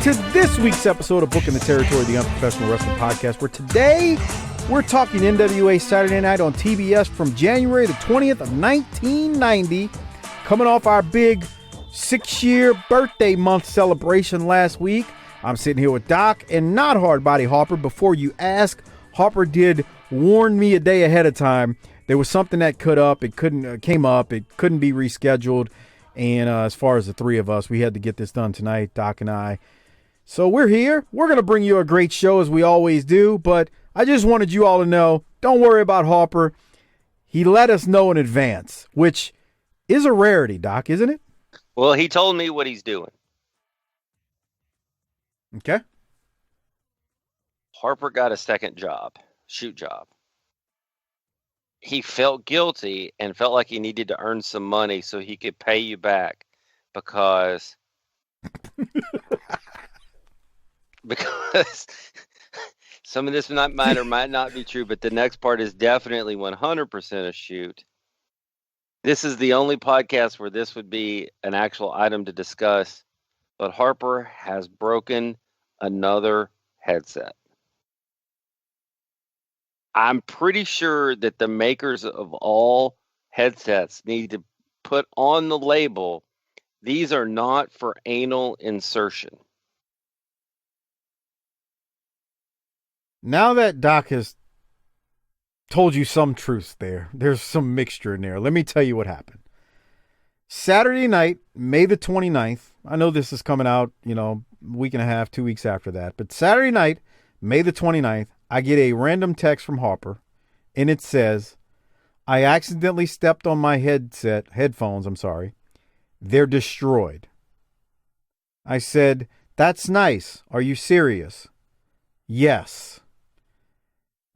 to this week's episode of Booking the Territory, the Unprofessional Wrestling Podcast, where today we're talking NWA Saturday Night on TBS from January the 20th of 1990, coming off our big 6-year birthday month celebration last week. I'm sitting here with Doc and not Hardbody Harper. Before you ask, Harper did warn me a day ahead of time. There was something that came up, it couldn't be rescheduled. And as far as the three of us, we had to get this done tonight, Doc and I. So we're here. We're going to bring you a great show as we always do. But I just wanted you all to know, don't worry about Harper. He let us know in advance, which is a rarity, Doc, isn't it? Well, he told me what he's doing. Okay. Harper got a second job, shoot job. He felt guilty and felt like he needed to earn some money so he could pay you back because some of this might or might not be true, but the next part is definitely 100% a shoot. This is the only podcast where this would be an actual item to discuss, but Harper has broken another headset. I'm pretty sure that the makers of all headsets need to put on the label, these are not for anal insertion. Now that Doc has told you some truth there's some mixture in there. Let me tell you what happened. Saturday night, May the 29th. I know this is coming out, a week and a half, 2 weeks after that. But Saturday night, May the 29th, I get a random text from Harper, and it says, I accidentally stepped on my headphones. They're destroyed. I said, that's nice. Are you serious? Yes.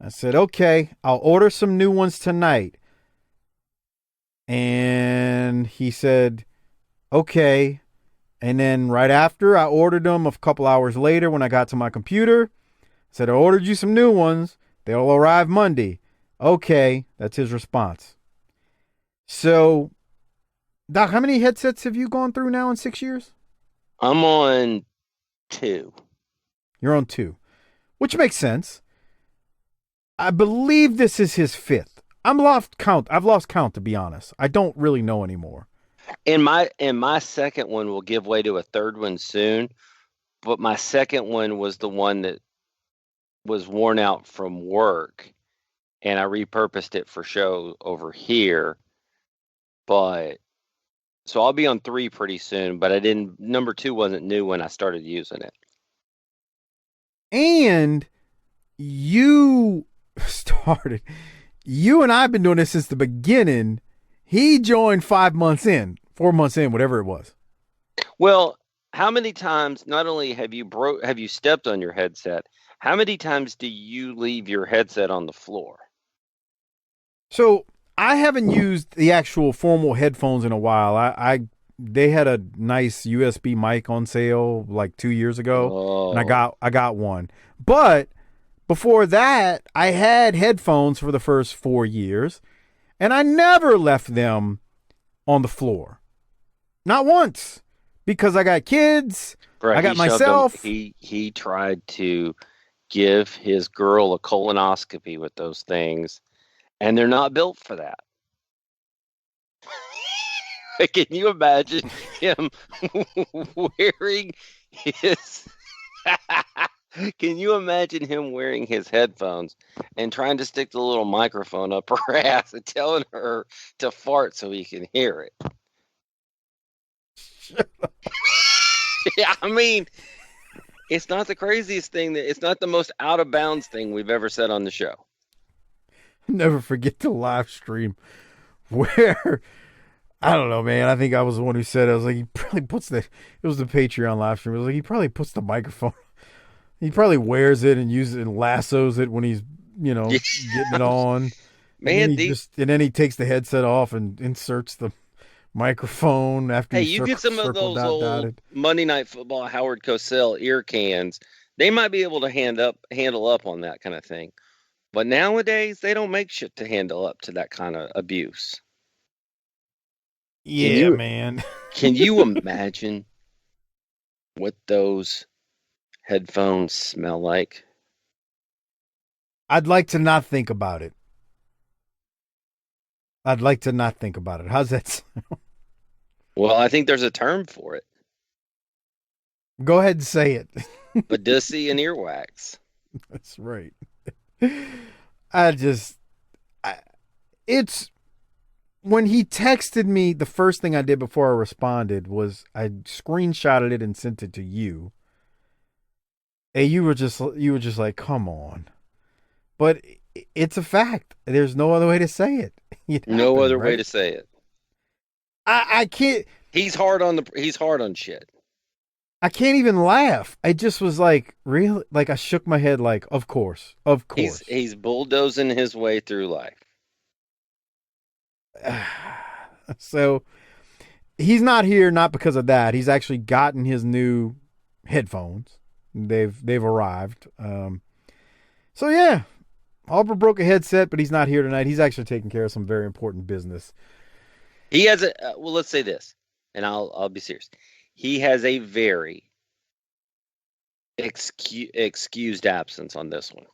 I said, okay, I'll order some new ones tonight. And he said, okay. And then right after, I ordered them a couple hours later when I got to my computer. I said, I ordered you some new ones. They'll arrive Monday. Okay, that's his response. So, Doc, how many headsets have you gone through now in 6 years? I'm on 2. You're on 2, which makes sense. I believe this is his 5th. I've lost count, to be honest. I don't really know anymore. And my second one will give way to a third one soon, but my second one was the one that was worn out from work, and I repurposed it for show over here. But so I'll be on 3 pretty soon, but number 2 wasn't new when I started using it. And you and I have been doing this since the beginning. He joined 4 months in, whatever it was. Well, how many times not only have you stepped on your headset, how many times do you leave your headset on the floor? So I haven't used the actual formal headphones in a while. They had a nice USB mic on sale like 2 years ago, and I got one. But before that, I had headphones for the first 4 years, and I never left them on the floor. Not once. Because I got kids, Right, I got myself. He tried to give his girl a colonoscopy with those things, and they're not built for that. Can you imagine him wearing his... Can you imagine him wearing his headphones and trying to stick the little microphone up her ass and telling her to fart so he can hear it? Yeah, I mean, it's not the craziest thing. It's not the most out of bounds thing we've ever said on the show. Never forget the live stream where, I don't know, man. I think I was the one who said it. I was like, he probably it was the Patreon live stream. I was like, he probably puts the microphone, he probably wears it and uses it and lassos it when he's, getting it on. Man, and then he takes the headset off and inserts the microphone after. Hey, you get some of those old Monday Night Football Howard Cosell ear cans. They might be able to handle up on that kind of thing. But nowadays, they don't make shit to handle up to that kind of abuse. Yeah, man. Can you imagine what those headphones smell like? I'd like to not think about it. How's that sound? Well, I think there's a term for it. Go ahead and say it. Badussy and earwax. That's right. It's when he texted me, the first thing I did before I responded was I screenshotted it and sent it to you. And you were just like, come on. But it's a fact. There's no other way to say it. No other way to say it. I can't. He's hard on shit. I can't even laugh. I just was like, really? Like, I shook my head like, of course. He's bulldozing his way through life. So he's not here, not because of that. He's actually gotten his new headphones. They've arrived. So yeah, Harper broke a headset, but he's not here tonight. He's actually taking care of some very important business. He has well, let's say this, and I'll be serious. He has a very excused absence on this one.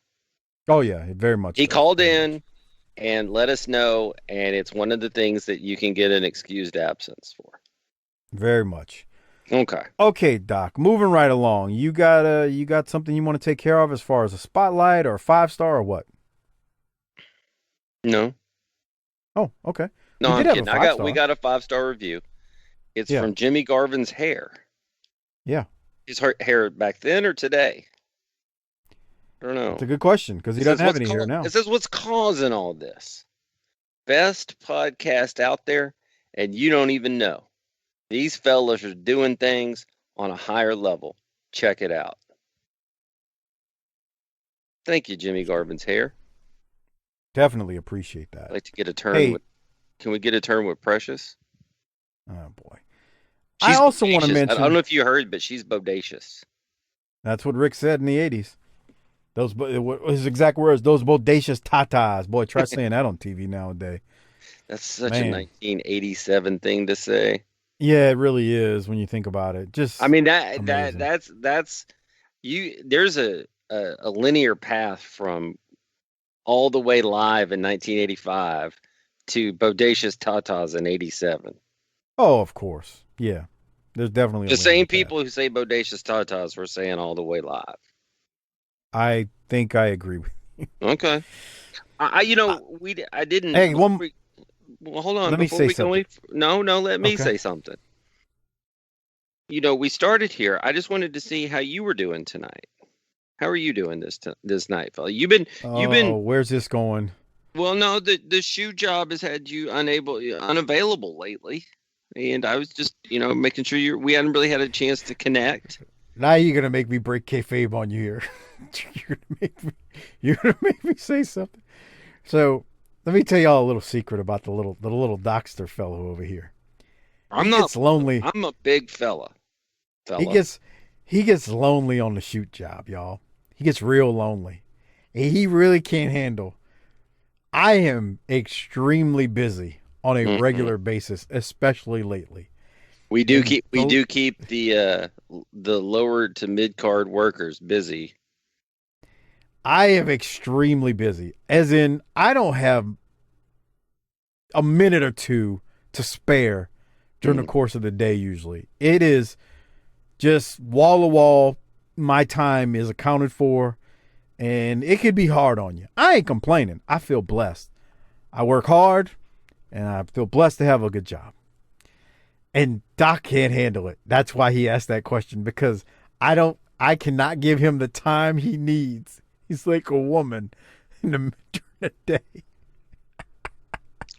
Oh yeah, very much. He called in and let us know, and it's one of the things that you can get an excused absence for. Very much. Okay, Doc. Moving right along. You got something you want to take care of as far as a spotlight or a 5-star or what? No. Oh, okay. No, I'm kidding. We got a 5-star review. It's from Jimmy Garvin's hair. Yeah. His hair back then or today? I don't know. It's a good question because he doesn't have any hair now. It says, what's causing all this? Best podcast out there, and you don't even know. These fellas are doing things on a higher level. Check it out. Thank you, Jimmy Garvin's hair. Definitely appreciate that. I'd like to get a turn can we get a turn with Precious? Oh, boy. She's I also want to mention... I don't know if you heard, but she's bodacious. That's what Rick said in the 80s. His exact words, those bodacious tatas. Boy, try saying that on TV nowadays. That's such a 1987 thing to say. Yeah, it really is when you think about it. I mean, that's you. There's a linear path from All the Way Live in 1985 to Bodacious Tatas in 87. Oh, of course. Yeah. There's definitely the same people who say Bodacious Tatas were saying All the Way Live. I think I agree with you. Okay. I didn't. Hey, well, hold on. Let me say something. Let me say something. We started here. I just wanted to see how you were doing tonight. How are you doing this night, fella? You've been. Where's this going? Well, no, the shoe job has had you unavailable lately, and I was just making sure we hadn't really had a chance to connect. Now you're gonna make me break kayfabe on you here. You're gonna make me say something. So let me tell y'all a little secret about the little Dockster fellow over here. Gets lonely. I'm a big fella. He gets lonely on the shoot job, y'all. He gets real lonely. And he really can't handle. I am extremely busy on a regular basis, especially lately. We do keep the lower to mid card workers busy. I am extremely busy, as in I don't have a minute or two to spare during the course of the day. Usually, it is just wall to wall. My time is accounted for, and it could be hard on you. I ain't complaining. I feel blessed. I work hard, and I feel blessed to have a good job. And Doc can't handle it. That's why he asked that question, because I cannot give him the time he needs. He's like a woman during the day.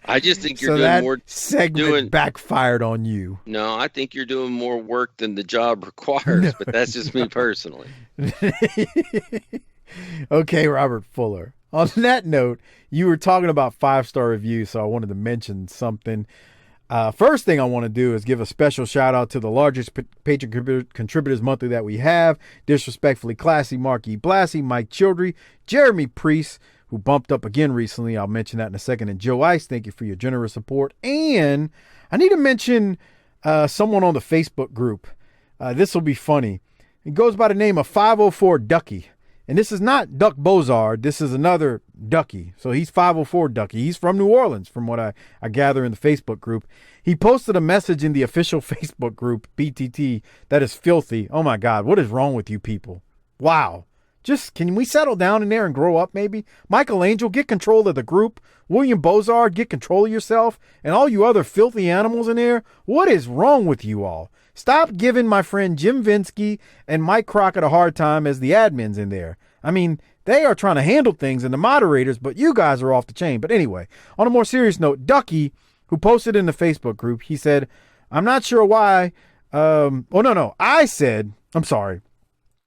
I just think you're doing more. Segment backfired on you. No, I think you're doing more work than the job requires, but that's just me personally. Okay, Robert Fuller. On that note, you were talking about 5-star reviews, so I wanted to mention something. First thing I want to do is give a special shout out to the largest patron contributors monthly that we have. Disrespectfully Classy, Mark E. Blassie, Mike Childry, Jeremy Priest, who bumped up again recently. I'll mention that in a second. And Joe Ice, thank you for your generous support. And I need to mention someone on the Facebook group. This will be funny. He goes by the name of 504 Ducky. And this is not Duck Bozard. This is another Ducky. So he's 504 Ducky. He's from New Orleans, from what I gather in the Facebook group. He posted a message in the official Facebook group, BTT, that is filthy. Oh, my God. What is wrong with you people? Wow. Just, can we settle down in there and grow up, maybe? Michelangelo, get control of the group. William Bozard, get control of yourself. And all you other filthy animals in there, what is wrong with you all? Stop giving my friend Jim Vinsky and Mike Crockett a hard time as the admins in there. I mean, they are trying to handle things and the moderators, but you guys are off the chain. But anyway, on a more serious note, Ducky, who posted in the Facebook group, he said, I'm not sure why.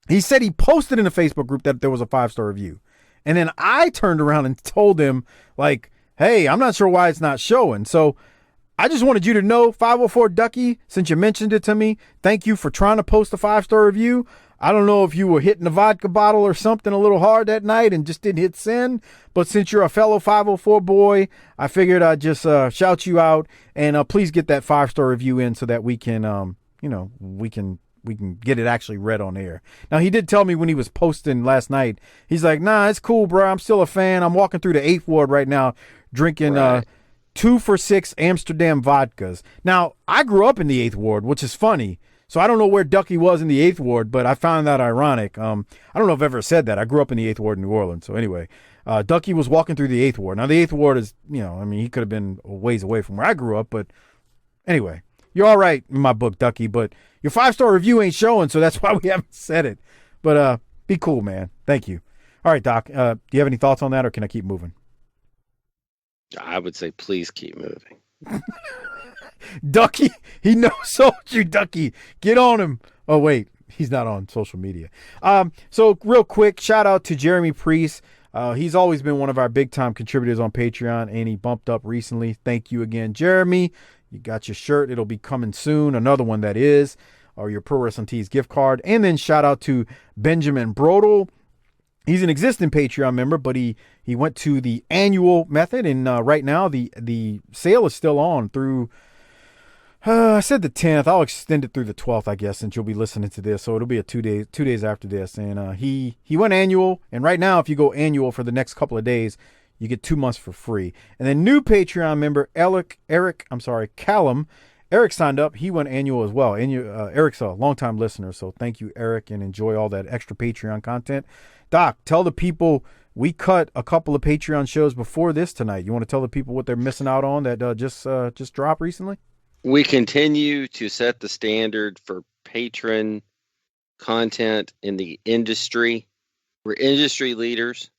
He said he posted in the Facebook group that there was a 5-star review. And then I turned around and told him, like, hey, I'm not sure why it's not showing. So I just wanted you to know, 504 Ducky, since you mentioned it to me, thank you for trying to post a 5-star review. I don't know if you were hitting the vodka bottle or something a little hard that night and just didn't hit send, but since you're a fellow 504 boy, I figured I'd just shout you out, and please get that 5-star review in so that we can, we can get it actually read on air. Now, he did tell me when he was posting last night, he's like, nah, it's cool, bro. I'm still a fan. I'm walking through the 8th Ward right now drinking 2 for $6 Amsterdam vodkas. Now, I grew up in the 8th Ward, which is funny. So I don't know where Ducky was in the 8th Ward, but I found that ironic. I don't know if I've ever said that. I grew up in the 8th Ward in New Orleans. So anyway, Ducky was walking through the 8th Ward. Now, the 8th Ward is, he could have been a ways away from where I grew up. But anyway, you're all right in my book, Ducky. But your 5-star review ain't showing, so that's why we haven't said it. But be cool, man. Thank you. All right, Doc. Do you have any thoughts on that, or can I keep moving? I would say please keep moving. Ducky, he knows you, Ducky. Get on him. Oh, wait, he's not on social media. So real quick, shout out to Jeremy Priest. He's always been one of our big time contributors on Patreon, and he bumped up recently. Thank you again, Jeremy. You got your shirt. It'll be coming soon. Another one that is, or your Pro Wrestling Tees gift card. And then shout out to Benjamin Brodel. He's an existing Patreon member, but he went to the annual method, and right now the sale is still on through, I said the 10th. I'll extend it through the 12th, I guess, since you'll be listening to this. So it'll be 2 days after this. And he went annual, and right now if you go annual for the next couple of days, you get 2 months for free. And then new Patreon member Callum. Eric signed up. He went annual as well. Eric's a longtime listener, so thank you, Eric, and enjoy all that extra Patreon content. Doc, tell the people we cut a couple of Patreon shows before this tonight. You want to tell the people what they're missing out on that just dropped recently? We continue to set the standard for patron content in the industry. We're industry leaders.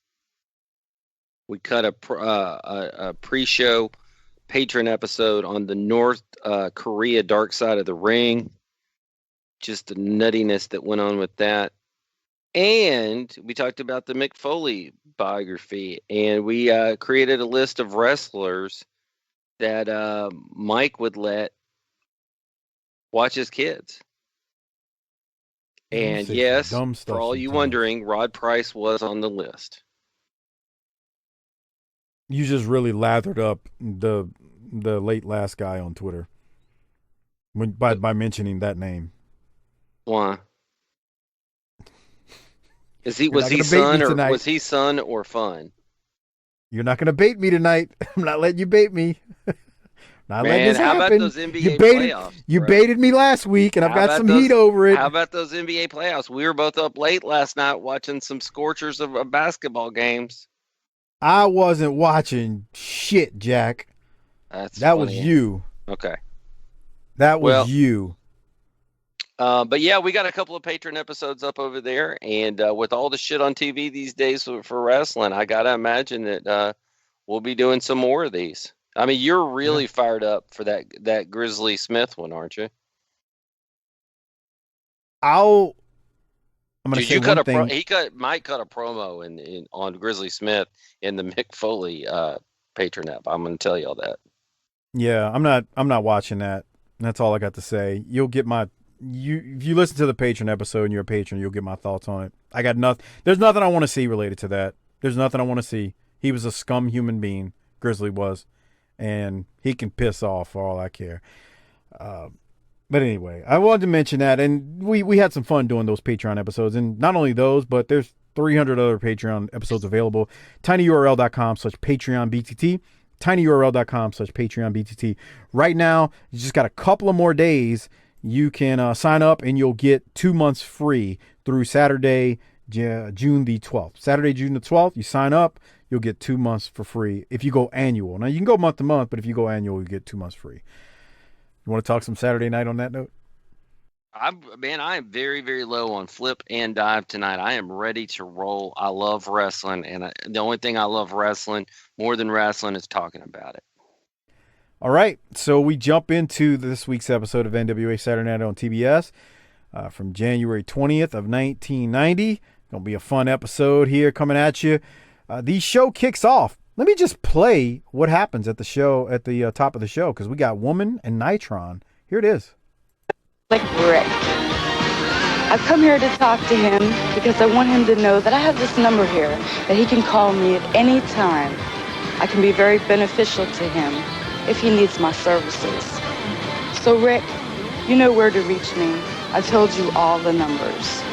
We cut a pre-show patron episode on the North Korea Dark Side of the Ring. Just the nuttiness that went on with that. And we talked about the Mick Foley biography, and we created a list of wrestlers that Mike would let watch his kids. And yes, for all you wondering, Rod Price was on the list. You just really lathered up the late last guy on Twitter by mentioning that name. Why? Was he son or fun? You're not going to bait me tonight. I'm not letting you bait me. Not letting this happen. How about those NBA playoffs? You baited me last week, and I've got some heat over it. How about those NBA playoffs? We were both up late last night watching some scorchers of basketball games. I wasn't watching shit, Jack. That was you. Okay. That was you. But yeah, we got a couple of patron episodes up over there, and with all the shit on TV these days for wrestling, I gotta imagine that we'll be doing some more of these. I mean, you're really fired up for that Grizzly Smith one, aren't you? I'm gonna say one thing. Mike cut a promo on Grizzly Smith in the Mick Foley patron app. I'm gonna tell you all that. Yeah, I'm not watching that. That's all I got to say. You'll get my. If you listen to the patron episode and you're a patron, you'll get my thoughts on it. I got nothing. There's nothing I want to see related to that. There's nothing I want to see. He was a scum human being. Grizzly was, and he can piss off for all I care. But anyway, I wanted to mention that, and we had some fun doing those Patreon episodes, and not only those, but there's 300 other Patreon episodes available. tinyurl.com/PatreonBTT. tinyurl.com/PatreonBTT. Right now, you just got a couple of more days. You can sign up, and you'll get 2 months free through Saturday, June the 12th. Saturday, June the 12th, you sign up, you'll get 2 months for free if you go annual. Now, you can go month to month, but if you go annual, you get 2 months free. You want to talk some Saturday night on that note? I am very, very low on flip and dive tonight. I am ready to roll. I love wrestling, and the only thing I love wrestling more than wrestling is talking about it. All right, so we jump into this week's episode of NWA Saturday Night on TBS from January 20th of 1990. Gonna be a fun episode here coming at you. The show kicks off. Let me just play what happens at the show, at the top of the show, because we got Woman and Nitron. Here it is. Like Rick. I've come here to talk to him because I want him to know that I have this number here, that he can call me at any time. I can be very beneficial to him if he needs my services. So Rick, you know where to reach me. I told you all the numbers.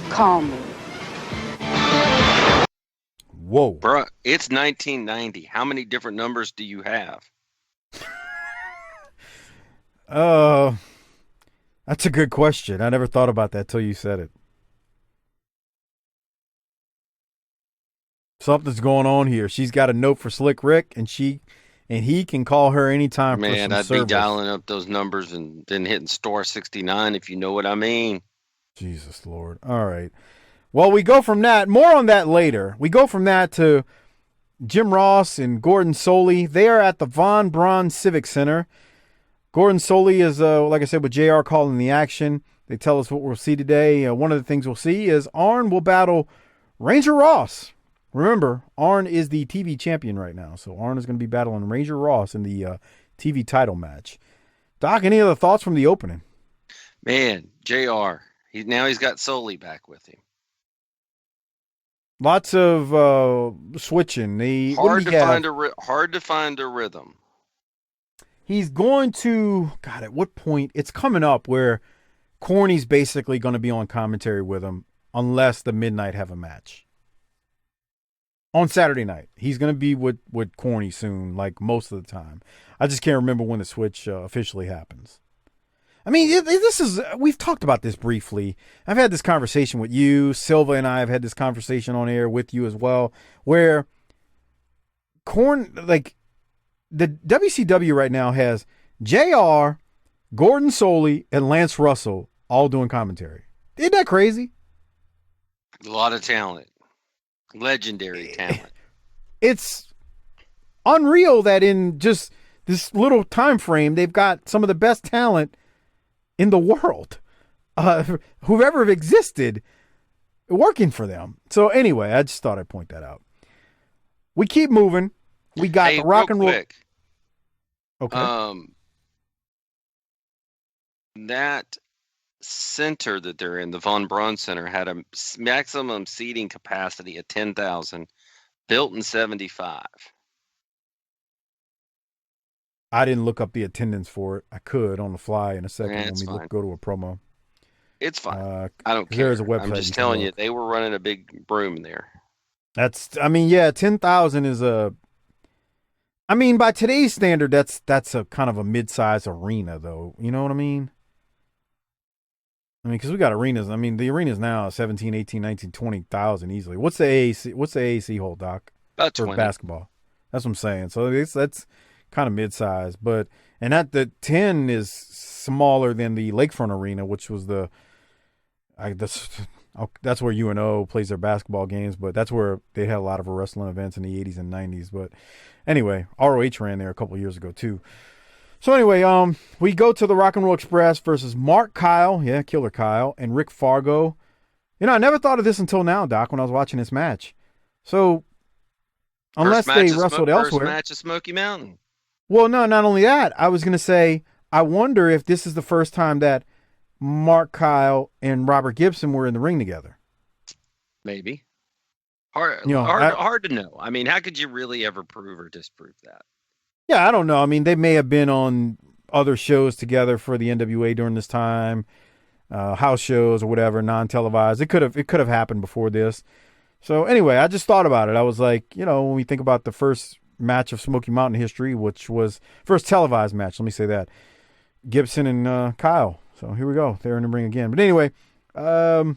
Call me. Whoa. Bruh, it's 1990. How many different numbers do you have? That's a good question. I never thought about that till you said it. Something's going on here. She's got a note for Slick Rick, and he can call her anytime. Man, for some I'd service. be dialing up those numbers and then hitting star 69, if you know what I mean. Jesus Lord. All right. Well, we go from that. More on that later. We go from that to Jim Ross and Gordon Soley. They are at the Von Braun Civic Center. Gordon Soley is, like I said, with JR calling the action. They tell us what we'll see today. One of the things we'll see is Arn will battle Ranger Ross. Remember, Arn is the TV champion right now. So Arn is going to be battling Ranger Ross in the TV title match. Doc, any other thoughts from the opening? Man, JR. He's got Soley back with him. Lots of switching. Hard to find a rhythm. He's going to, God, at what point? It's coming up where Corny's basically going to be on commentary with him unless the Midnight have a match. On Saturday night. He's going to be with Corny soon, like most of the time. I just can't remember when the switch officially happens. I mean, we've talked about this briefly. I've had this conversation with you. Silva and I have had this conversation on air with you as well, where the WCW right now has JR, Gordon Soley, and Lance Russell all doing commentary. Isn't that crazy? A lot of talent. Legendary talent. It's unreal that in just this little time frame, they've got some of the best talent in the world, whoever existed, working for them. So anyway, I just thought I'd point that out. We keep moving. We got the rock and roll. Quick. Okay. That center that they're in, the Von Braun Center, had a maximum seating capacity of 10,000, built in 75. I didn't look up the attendance for it. I could on the fly in a second when we go to a promo. It's fine. I don't care. There's a website. I'm just telling you, they were running a big broom there. 10,000 is by today's standard, that's a kind of a mid-size arena, though. You know what I mean? Because we got arenas. The arena's now 17, 18, 19, 20,000 easily. What's the AAC hold, Doc? About for 20. Basketball. That's what I'm saying. So that's kind of mid-size, and the 10 is smaller than the Lakefront Arena, which was that's where UNO plays their basketball games, but that's where they had a lot of wrestling events in the 80s and 90s. But anyway, ROH ran there a couple of years ago too. So anyway, we go to the Rock and Roll Express versus Mark Kyle, Killer Kyle, and Rick Fargo. I never thought of this until now, Doc, when I was watching this match. So unless they wrestled elsewhere. First match of Smoky Mountain. Well, no, not only that. I was going to say, I wonder if this is the first time that Mark Kyle and Robert Gibson were in the ring together. Maybe. Hard to know. How could you really ever prove or disprove that? Yeah, I don't know. They may have been on other shows together for the NWA during this time, house shows or whatever, non-televised. It could have happened before this. So anyway, I just thought about it. I was like, when we think about the first match of Smoky Mountain history, which was first televised match, let me say that, Gibson and Kyle. So here we go. They're in the ring again. But anyway, double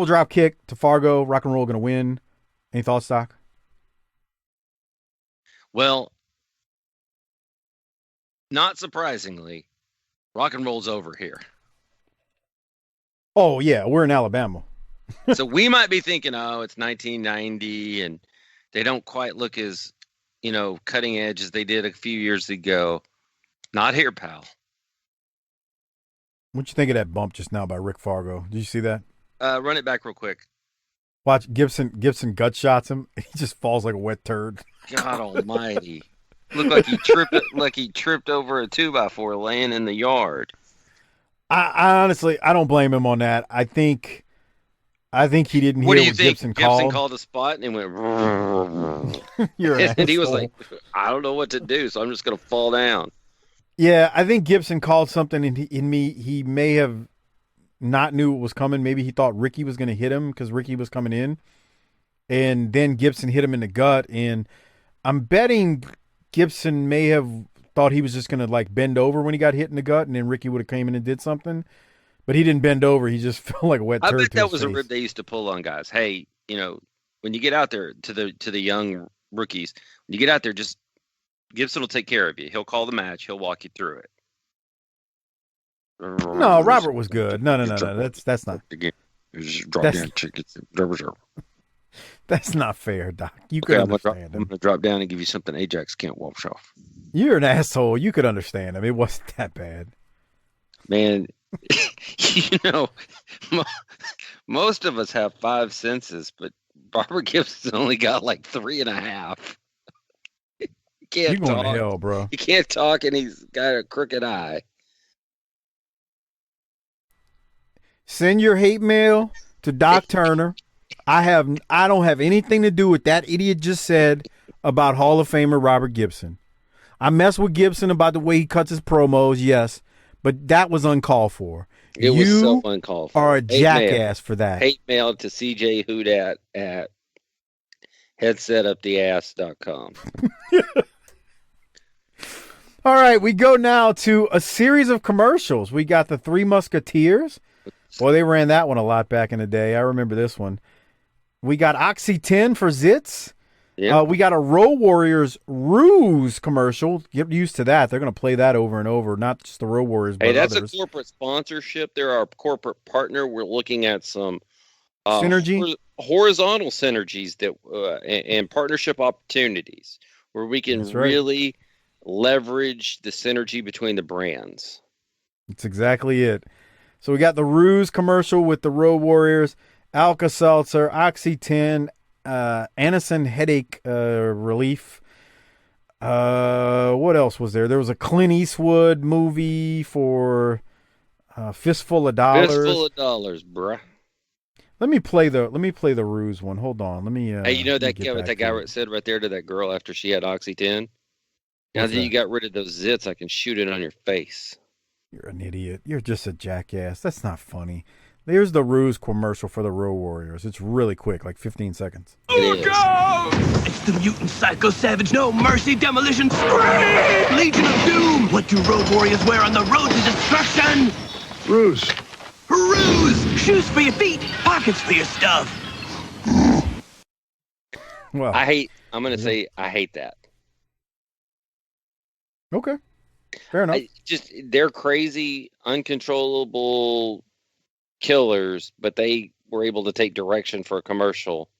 drop kick to Fargo. Rock and Roll going to win. Any thoughts, Doc? Well, not surprisingly, Rock and Roll's over here. Oh, yeah. We're in Alabama. So we might be thinking, it's 1990 and they don't quite look as, cutting edge as they did a few years ago. Not here, pal. What'd you think of that bump just now by Rick Fargo? Did you see that? Run it back real quick. Watch Gibson gut shots him. And he just falls like a wet turd. God almighty. Looked like he tripped over a 2x4 laying in the yard. I honestly, I don't blame him on that. I think he didn't hear what Gibson called. Gibson called a spot and he went. You're an and he was like, I don't know what to do, so I'm just going to fall down. Yeah, I think Gibson called something, and he may have not knew it was coming. Maybe he thought Ricky was going to hit him because Ricky was coming in, and then Gibson hit him in the gut. And I'm betting Gibson may have thought he was just going to like bend over when he got hit in the gut, and then Ricky would have came in and did something. But he didn't bend over. He just felt like a wet turd. I bet that was a rib they used to pull on guys. Hey, when you get out there to the young rookies, when you get out there, just Gibson will take care of you. He'll call the match. He'll walk you through it. No, Robert was good. No. That's not. That's not fair, Doc. You could understand him. I'm going to drop down and give you something Ajax can't wash off. You're an asshole. You could understand him. It wasn't that bad. Man, most of us have 5 senses, but Robert Gibson's only got like 3.5. You're going to hell, bro. He can't talk, and he's got a crooked eye. Send your hate mail to Doc Turner. I don't have anything to do with that idiot just said about Hall of Famer Robert Gibson. I mess with Gibson about the way he cuts his promos, yes, but that was uncalled for. It was so uncalled for. You are a jackass for that. Hate mail to CJ Houdat at headsetuptheass.com. All right, we go now to a series of commercials. We got the Three Musketeers. Boy, they ran that one a lot back in the day. I remember this one. We got Oxy 10 for zits. Yep. We got a Road Warriors Ruse commercial. Get used to that. They're going to play that over and over, not just the Road Warriors, but that's others. A corporate sponsorship. They're our corporate partner. We're looking at some synergy, horizontal synergies that and partnership opportunities where we can really leverage the synergy between the brands. That's exactly it. So we got the Ruse commercial with the Road Warriors, Alka-Seltzer, Oxy 10, Anacin headache relief. What else was there? There was a Clint Eastwood movie for Fistful of Dollars. Fistful of Dollars, bruh. Let me play the Ruse one. Hold on. Let me. Hey, that guy said right there to that girl after she had Oxy 10. Now that you got rid of those zits, I can shoot it on your face. You're an idiot. You're just a jackass. That's not funny. There's the Ruse commercial for the Road Warriors. It's really quick, like 15 seconds. Look out! It's the mutant psycho savage, no mercy, demolition, scream! Legion of Doom! What do Road Warriors wear on the road to destruction? Ruse. Ruse! Shoes for your feet, pockets for your stuff. Well, I'm going to say I hate that. Okay. Fair enough. They're crazy, uncontrollable killers, but they were able to take direction for a commercial.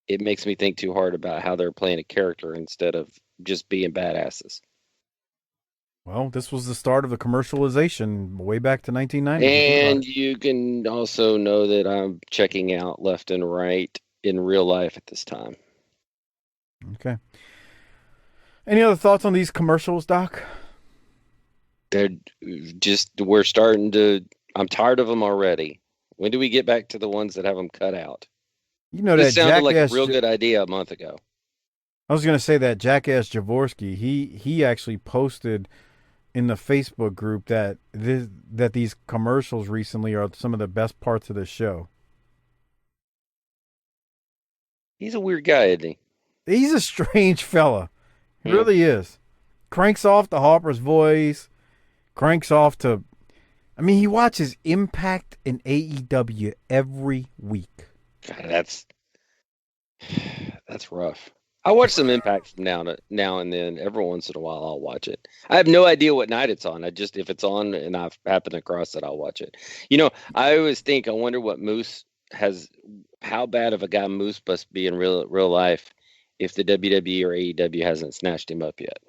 It makes me think too hard about how they're playing a character instead of just being badasses. Well, this was the start of the commercialization way back to 1990. And you can also know that I'm checking out left and right in real life at this time. Okay. Any other thoughts on these commercials, Doc? We're starting to, I'm tired of them already. When do we get back to the ones that have them cut out? That sounded like a real good idea a month ago. I was going to say that Jackass Jaworski, he actually posted in the Facebook group that these commercials recently are some of the best parts of the show. He's a weird guy, isn't he? He's a strange fella. He Hmm. really is. Cranks off to Harper's voice. Cranks off to... I mean, he watches Impact and AEW every week. God, that's rough. I watch some Impact from now and then. Every once in a while, I'll watch it. I have no idea what night it's on. If it's on and I've happened across it, I'll watch it. I always think, I wonder what Moose has, how bad of a guy Moose must be in real life if the WWE or AEW hasn't snatched him up yet.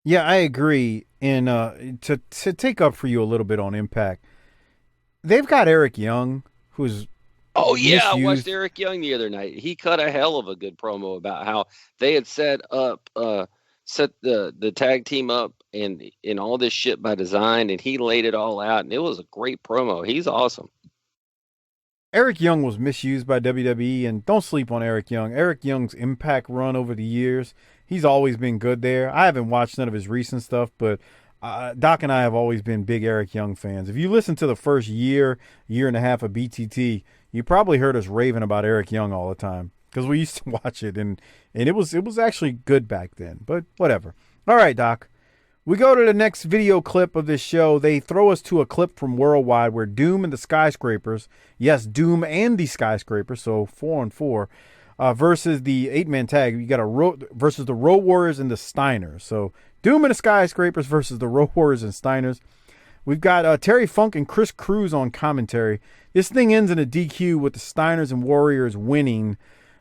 Yeah, I agree. And to take up for you a little bit on Impact, they've got Eric Young, who's Oh yeah, I misused. watched Eric Young the other night. He cut a hell of a good promo about how they had set the tag team up and all this shit by design, and he laid it all out, and it was a great promo. He's awesome. Eric Young was misused by WWE, and don't sleep on Eric Young. Eric Young's Impact run over the years, he's always been good there. I haven't watched none of his recent stuff, but Doc and I have always been big Eric Young fans. If you listen to the first year and a half of BTT, you probably heard us raving about Eric Young all the time because we used to watch it, and it was actually good back then, but whatever. All right, Doc. We go to the next video clip of this show. They throw us to a clip from Worldwide where Doom and the Skyscrapers, yes, Doom and the Skyscrapers, so 4-on-4, versus the 8-man tag. You got versus the Road Warriors and the Steiners. So Doom and the Skyscrapers versus the Road Warriors and Steiners. We've got Terry Funk and Chris Cruz on commentary. This thing ends in a DQ with the Steiners and Warriors winning.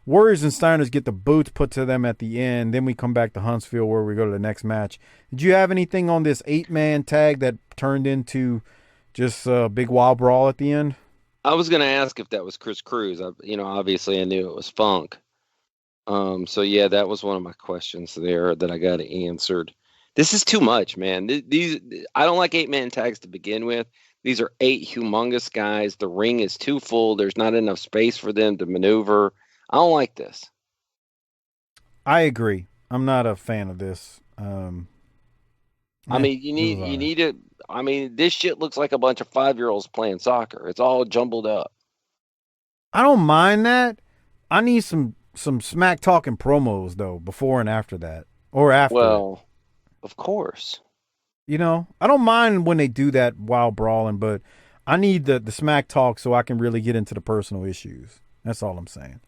Warriors and Steiners get the boots put to them at the end. Then we come back to Huntsville where we go to the next match. Did you have anything on this 8-man tag that turned into just a big wild brawl at the end? I was going to ask if that was Chris Cruz. Obviously I knew it was Funk. So yeah, that was one of my questions there that I got answered. This is too much, man. I don't like 8-man tags to begin with. These are 8 humongous guys. The ring is too full. There's not enough space for them to maneuver. I don't like this. I agree. I'm not a fan of this. I mean, you need to. I mean, this shit looks like a bunch of 5-year-olds playing soccer. It's all jumbled up. I don't mind that. I need some smack talking promos though, before and after that, or after. Well, of course. I don't mind when they do that while brawling, but I need the smack talk so I can really get into the personal issues. That's all I'm saying.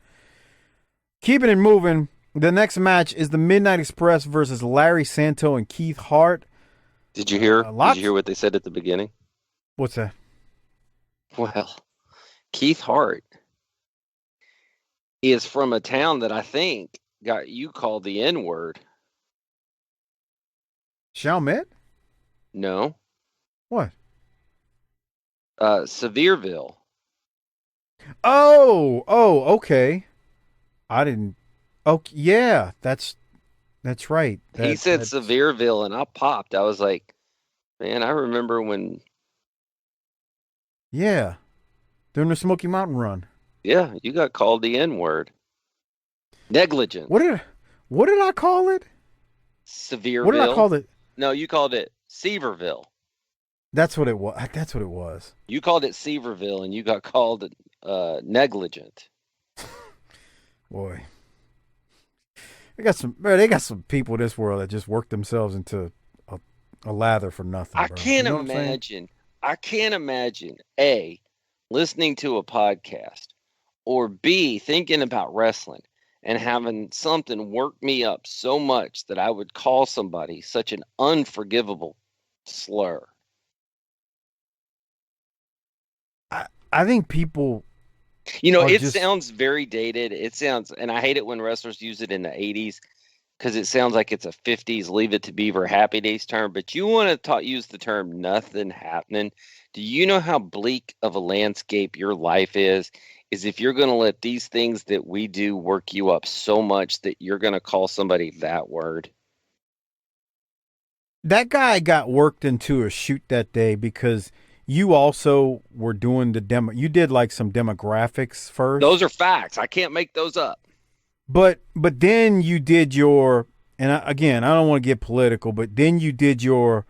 Keeping it moving, the next match is the Midnight Express versus Larry Santo and Keith Hart. Did you hear? Did you hear what they said at the beginning? What's that? Well, Keith Hart is from a town that I think got you called the N-word. Chalmette? No. What? Sevierville. Oh, okay. I didn't. Oh, yeah, that's right. He said Sevierville, and I popped. I was like, man, I remember when. Yeah, during the Smoky Mountain run. Yeah, you got called the N-word. Negligent. What did I call it? Sevierville. What did I call it? No, you called it Seaverville. That's what it was. You called it Seaverville, and you got called negligent. Boy, they got some people in this world that just work themselves into a lather for nothing. I bro. can't You know what I'm saying? imagine. I can't imagine A, listening to a podcast, or B, thinking about wrestling and having something work me up so much that I would call somebody such an unforgivable slur. I think people. It just... sounds very dated. It sounds, and I hate it when wrestlers use it in the 80s because it sounds like it's a 50s Leave It to Beaver Happy Days term. But you want to use the term nothing happening. Do you know how bleak of a landscape your life is if you're going to let these things that we do work you up so much that you're going to call somebody that word? That guy got worked into a shoot that day because you also were doing the demo. You did like some demographics first. Those are facts. I can't make those up. But then you did your, and again, I don't want to get political, but then you did your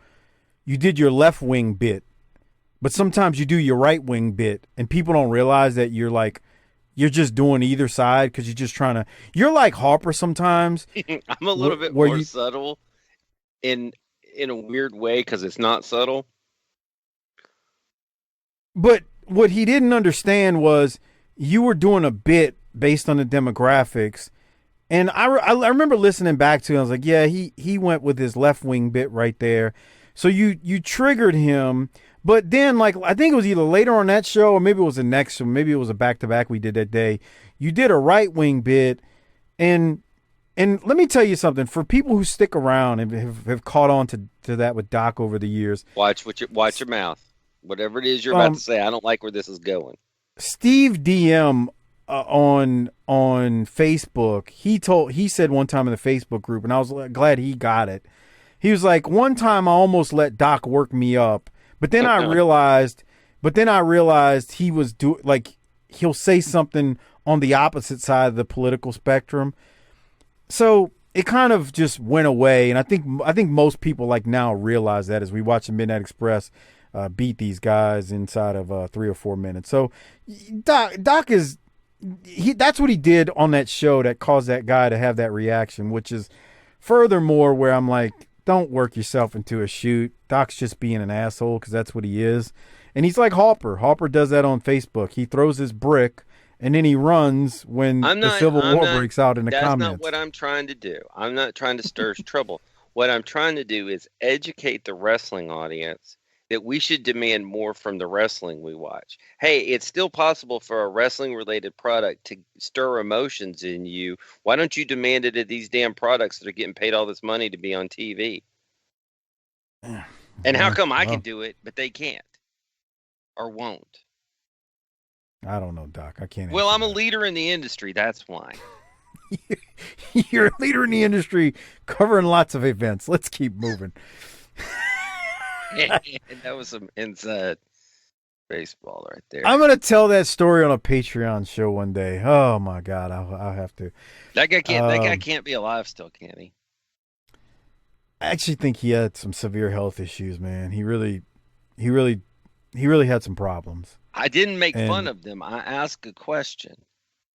you did your left wing bit, but sometimes you do your right wing bit, and people don't realize that you're just doing either side because you're just trying to. You're like Harper sometimes. I'm a little bit more subtle in a weird way because it's not subtle. But what he didn't understand was you were doing a bit based on the demographics. And I remember listening back to it. I was like, yeah, he went with his left wing bit right there. So you triggered him. But then, like, I think it was either later on that show or maybe it was the next show. Maybe it was a back-to-back we did that day. You did a right wing bit. And let me tell you something. For people who stick around and have caught on to that with Doc over the years. Watch your mouth. Whatever it is you're about to say, I don't like where this is going. Steve DM on Facebook, he said one time in the Facebook group, and I was glad he got it. He was like, one time I almost let Doc work me up, but then I realized he was he'll say something on the opposite side of the political spectrum. So it kind of just went away, and I think most people like now realize that as we watch the Midnight Express beat these guys inside of 3 or 4 minutes. So Doc is that's what he did on that show that caused that guy to have that reaction, which is furthermore where I'm like, don't work yourself into a shoot. Doc's just being an asshole because that's what he is. And he's like Harper. Harper does that on Facebook. He throws his brick and then he runs when the Civil War breaks out in the comments. That's not what I'm trying to do. I'm not trying to stir trouble. What I'm trying to do is educate the wrestling audience that we should demand more from the wrestling we watch. Hey, it's still possible for a wrestling-related product to stir emotions in you. Why don't you demand it of these damn products that are getting paid all this money to be on TV? And how come I can do it, but they can't? Or won't? I don't know, Doc. I can't. Well, I'm a leader in the industry. That's why. You're a leader in the industry covering lots of events. Let's keep moving. That was some inside baseball right there. I'm gonna tell that story on a Patreon show one day. Oh my God, I'll have to. That guy can't be alive still, can he? I actually think he had some severe health issues, man. He really had some problems. I didn't make fun of them. I asked a question.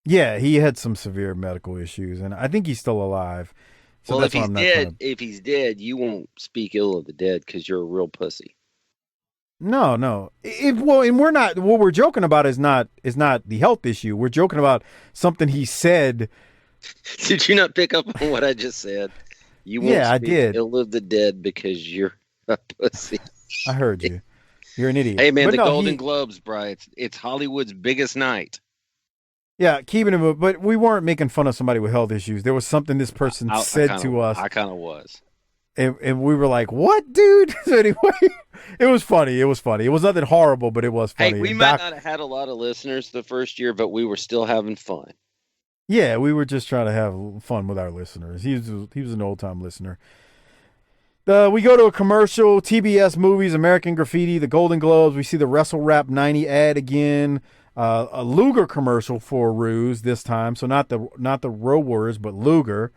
Yeah, he had some severe medical issues, and I think he's still alive. So well, if he's dead, you won't speak ill of the dead because you're a real pussy. No. And we're not. What we're joking about is not the health issue. We're joking about something he said. Did you not pick up on what I just said? You won't I did. Ill of the dead because you're a pussy. I heard you. You're an idiot. Hey man, Golden Globes, bro. It's Hollywood's biggest night. Yeah, keeping him, but we weren't making fun of somebody with health issues. There was something this person said to us. I kind of was. And we were like, what, dude? So anyway, it was funny. It was nothing horrible, but it was funny. Hey, we might not have had a lot of listeners the first year, but we were still having fun. Yeah, we were just trying to have fun with our listeners. He was an old-time listener. We go to a commercial, TBS movies, American Graffiti, the Golden Globes. We see the Wrestle Rap 90 ad again. A Luger commercial for Ruse this time, so not the Road Warriors, but Luger.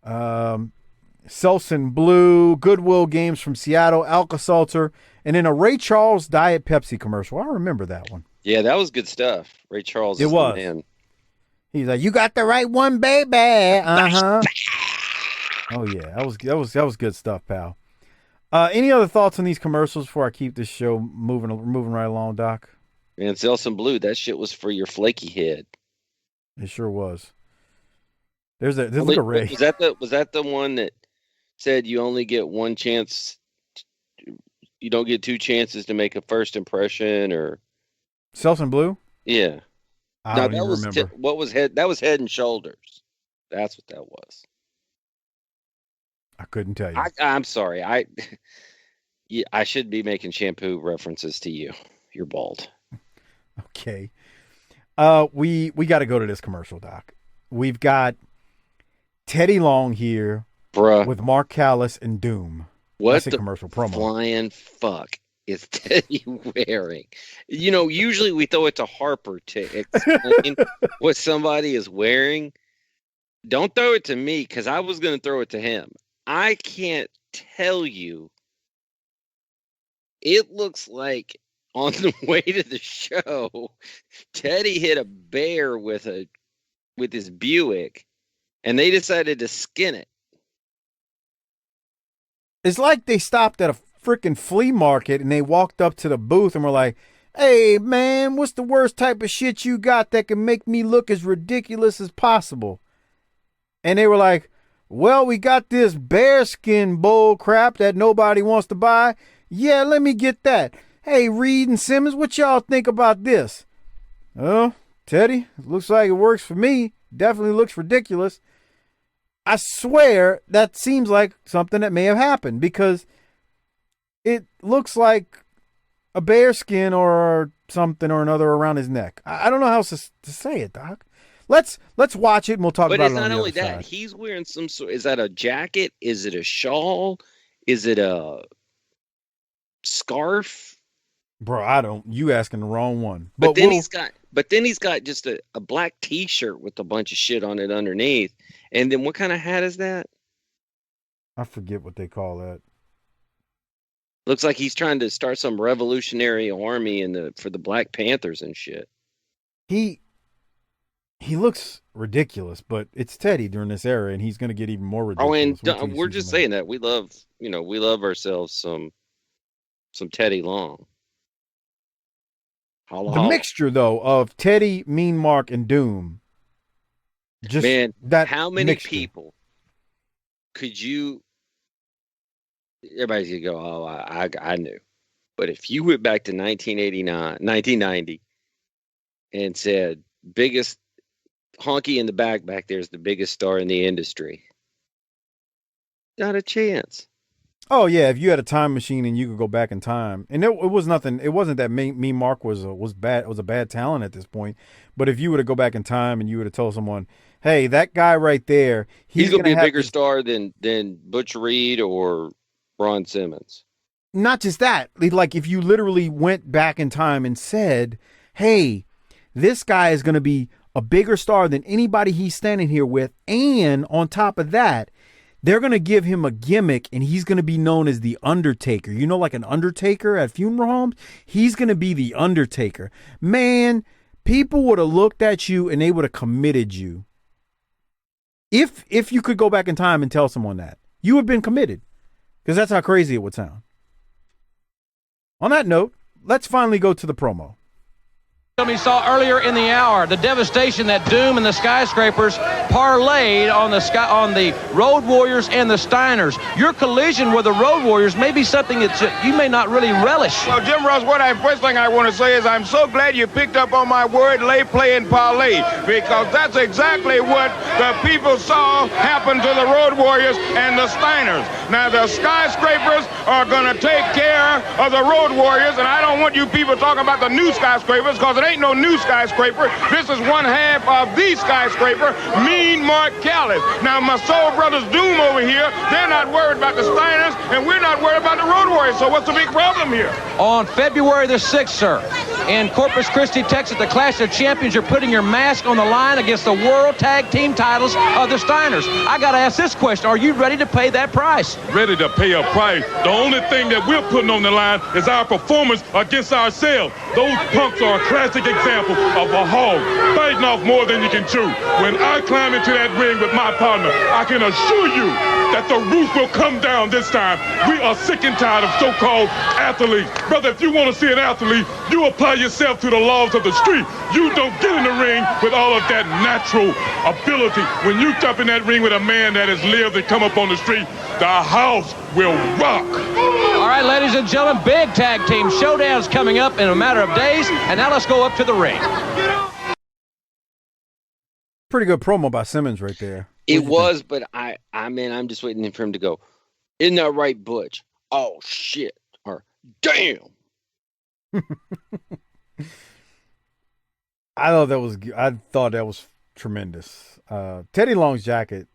Selsun Blue, Goodwill Games from Seattle, Alka-Seltzer, and then a Ray Charles Diet Pepsi commercial. I remember that one. Yeah, that was good stuff. Ray Charles. It was. Man. He's like, "You got the right one, baby." Uh-huh. Oh yeah, that was good stuff, pal. Any other thoughts on these commercials before I keep this show moving right along, Doc? Man, Selsun Blue, that shit was for your flaky head. It sure was. There's a Ray. Was that the one that said you only get one chance? You don't get two chances to make a first impression, or Selsun Blue? Yeah. I don't even remember. What was Head? That was Head and Shoulders. That's what that was. I couldn't tell you. I'm sorry. I should be making shampoo references to you. You're bald. Okay. We got to go to this commercial, Doc. We've got Teddy Long here, bruh, with Mark Callis and Doom. What the commercial promo flying fuck is Teddy wearing? You know, usually we throw it to Harper to explain what somebody is wearing. Don't throw it to me because I was going to throw it to him. I can't tell you it looks like on the way to the show, Teddy hit a bear with his Buick, and they decided to skin it. It's like they stopped at a freaking flea market and they walked up to the booth and were like, "Hey man, what's the worst type of shit you got that can make me look as ridiculous as possible?" And they were like, "Well, we got this bearskin bull crap that nobody wants to buy. Yeah, let me get that. Hey, Reed and Simmons, what y'all think about this?" "Oh, Teddy, it looks like it works for me. Definitely looks ridiculous." I swear that seems like something that may have happened because it looks like a bearskin or something or another around his neck. I don't know how else to say it, Doc. Let's watch it and we'll talk about it on the other side. But it's not only that. He's wearing some sort. Is that a jacket? Is it a shawl? Is it a scarf? Bro, you asking the wrong one. But then he's got just a black T-shirt with a bunch of shit on it underneath. And then what kind of hat is that? I forget what they call that. Looks like he's trying to start some revolutionary army for the Black Panthers and shit. He looks ridiculous, but it's Teddy during this era, and he's going to get even more ridiculous. Oh, and we're just saying that we love ourselves some Teddy Long. Holla, the holla. Mixture though of Teddy, Mean Mark, and Doom. Just man, that how many mixture. people could you? Everybody's gonna go, "Oh, I knew," but if you went back to 1990, and said biggest honky in the back there is the biggest star in the industry, not a chance. Oh yeah, if you had a time machine and you could go back in time, and it was nothing. It wasn't that Mean Mark was bad. It was a bad talent at this point. But if you were to go back in time and you would have told someone, "Hey, that guy right there, he's gonna be a bigger star than Butch Reed or Ron Simmons." Not just that, like if you literally went back in time and said, "Hey, this guy is gonna be a bigger star than anybody he's standing here with," and on top of that, they're going to give him a gimmick and he's going to be known as the Undertaker. You know, like an Undertaker at funeral homes? He's going to be the Undertaker. Man, people would have looked at you and they would have committed you. If you could go back in time and tell someone that, you would have been committed. Because that's how crazy it would sound. On that note, let's finally go to the promo. We saw earlier in the hour the devastation that Doom and the Skyscrapers parlayed on the Road Warriors and the Steiners. Your collision with the Road Warriors may be something that you may not really relish. Well, Jim Ross, first thing I want to say is I'm so glad you picked up on my word, lay, play, and parlay, because that's exactly what the people saw happen to the Road Warriors and the Steiners. Now, the Skyscrapers are going to take care of the Road Warriors, and I don't want you people talking about the new Skyscrapers, because it ain't no new skyscraper. This is one half of the skyscraper, Mean Mark Callis. Now, my soul brothers Doom over here, they're not worried about the Steiners, and we're not worried about the Road Warriors. So what's the big problem here? On February the 6th, sir, in Corpus Christi, Texas, the Clash of Champions, you're putting your mask on the line against the World Tag Team titles of the Steiners. I got to ask this question. Are you ready to pay that price? Ready to pay a price. The only thing that we're putting on the line is our performance against ourselves. Those punks are a classic example of a hog biting off more than you can chew. When I climb into that ring with my partner, I can assure you that the roof will come down this time. We are sick and tired of so-called athletes. Brother, if you want to see an athlete, you apply yourself to the laws of the street. You don't get in the ring with all of that natural ability. When you jump in that ring with a man that has lived and come up on the street, the house will rock. All right, ladies and gentlemen, big tag team showdown's coming up in a matter of days, and now let's go up to the ring. Pretty good promo by Simmons right there. It was, but I'm just waiting for him to go, "Isn't that right, Butch?" "Oh, shit." Or, "Damn." I thought that was tremendous. Teddy Long's jacket,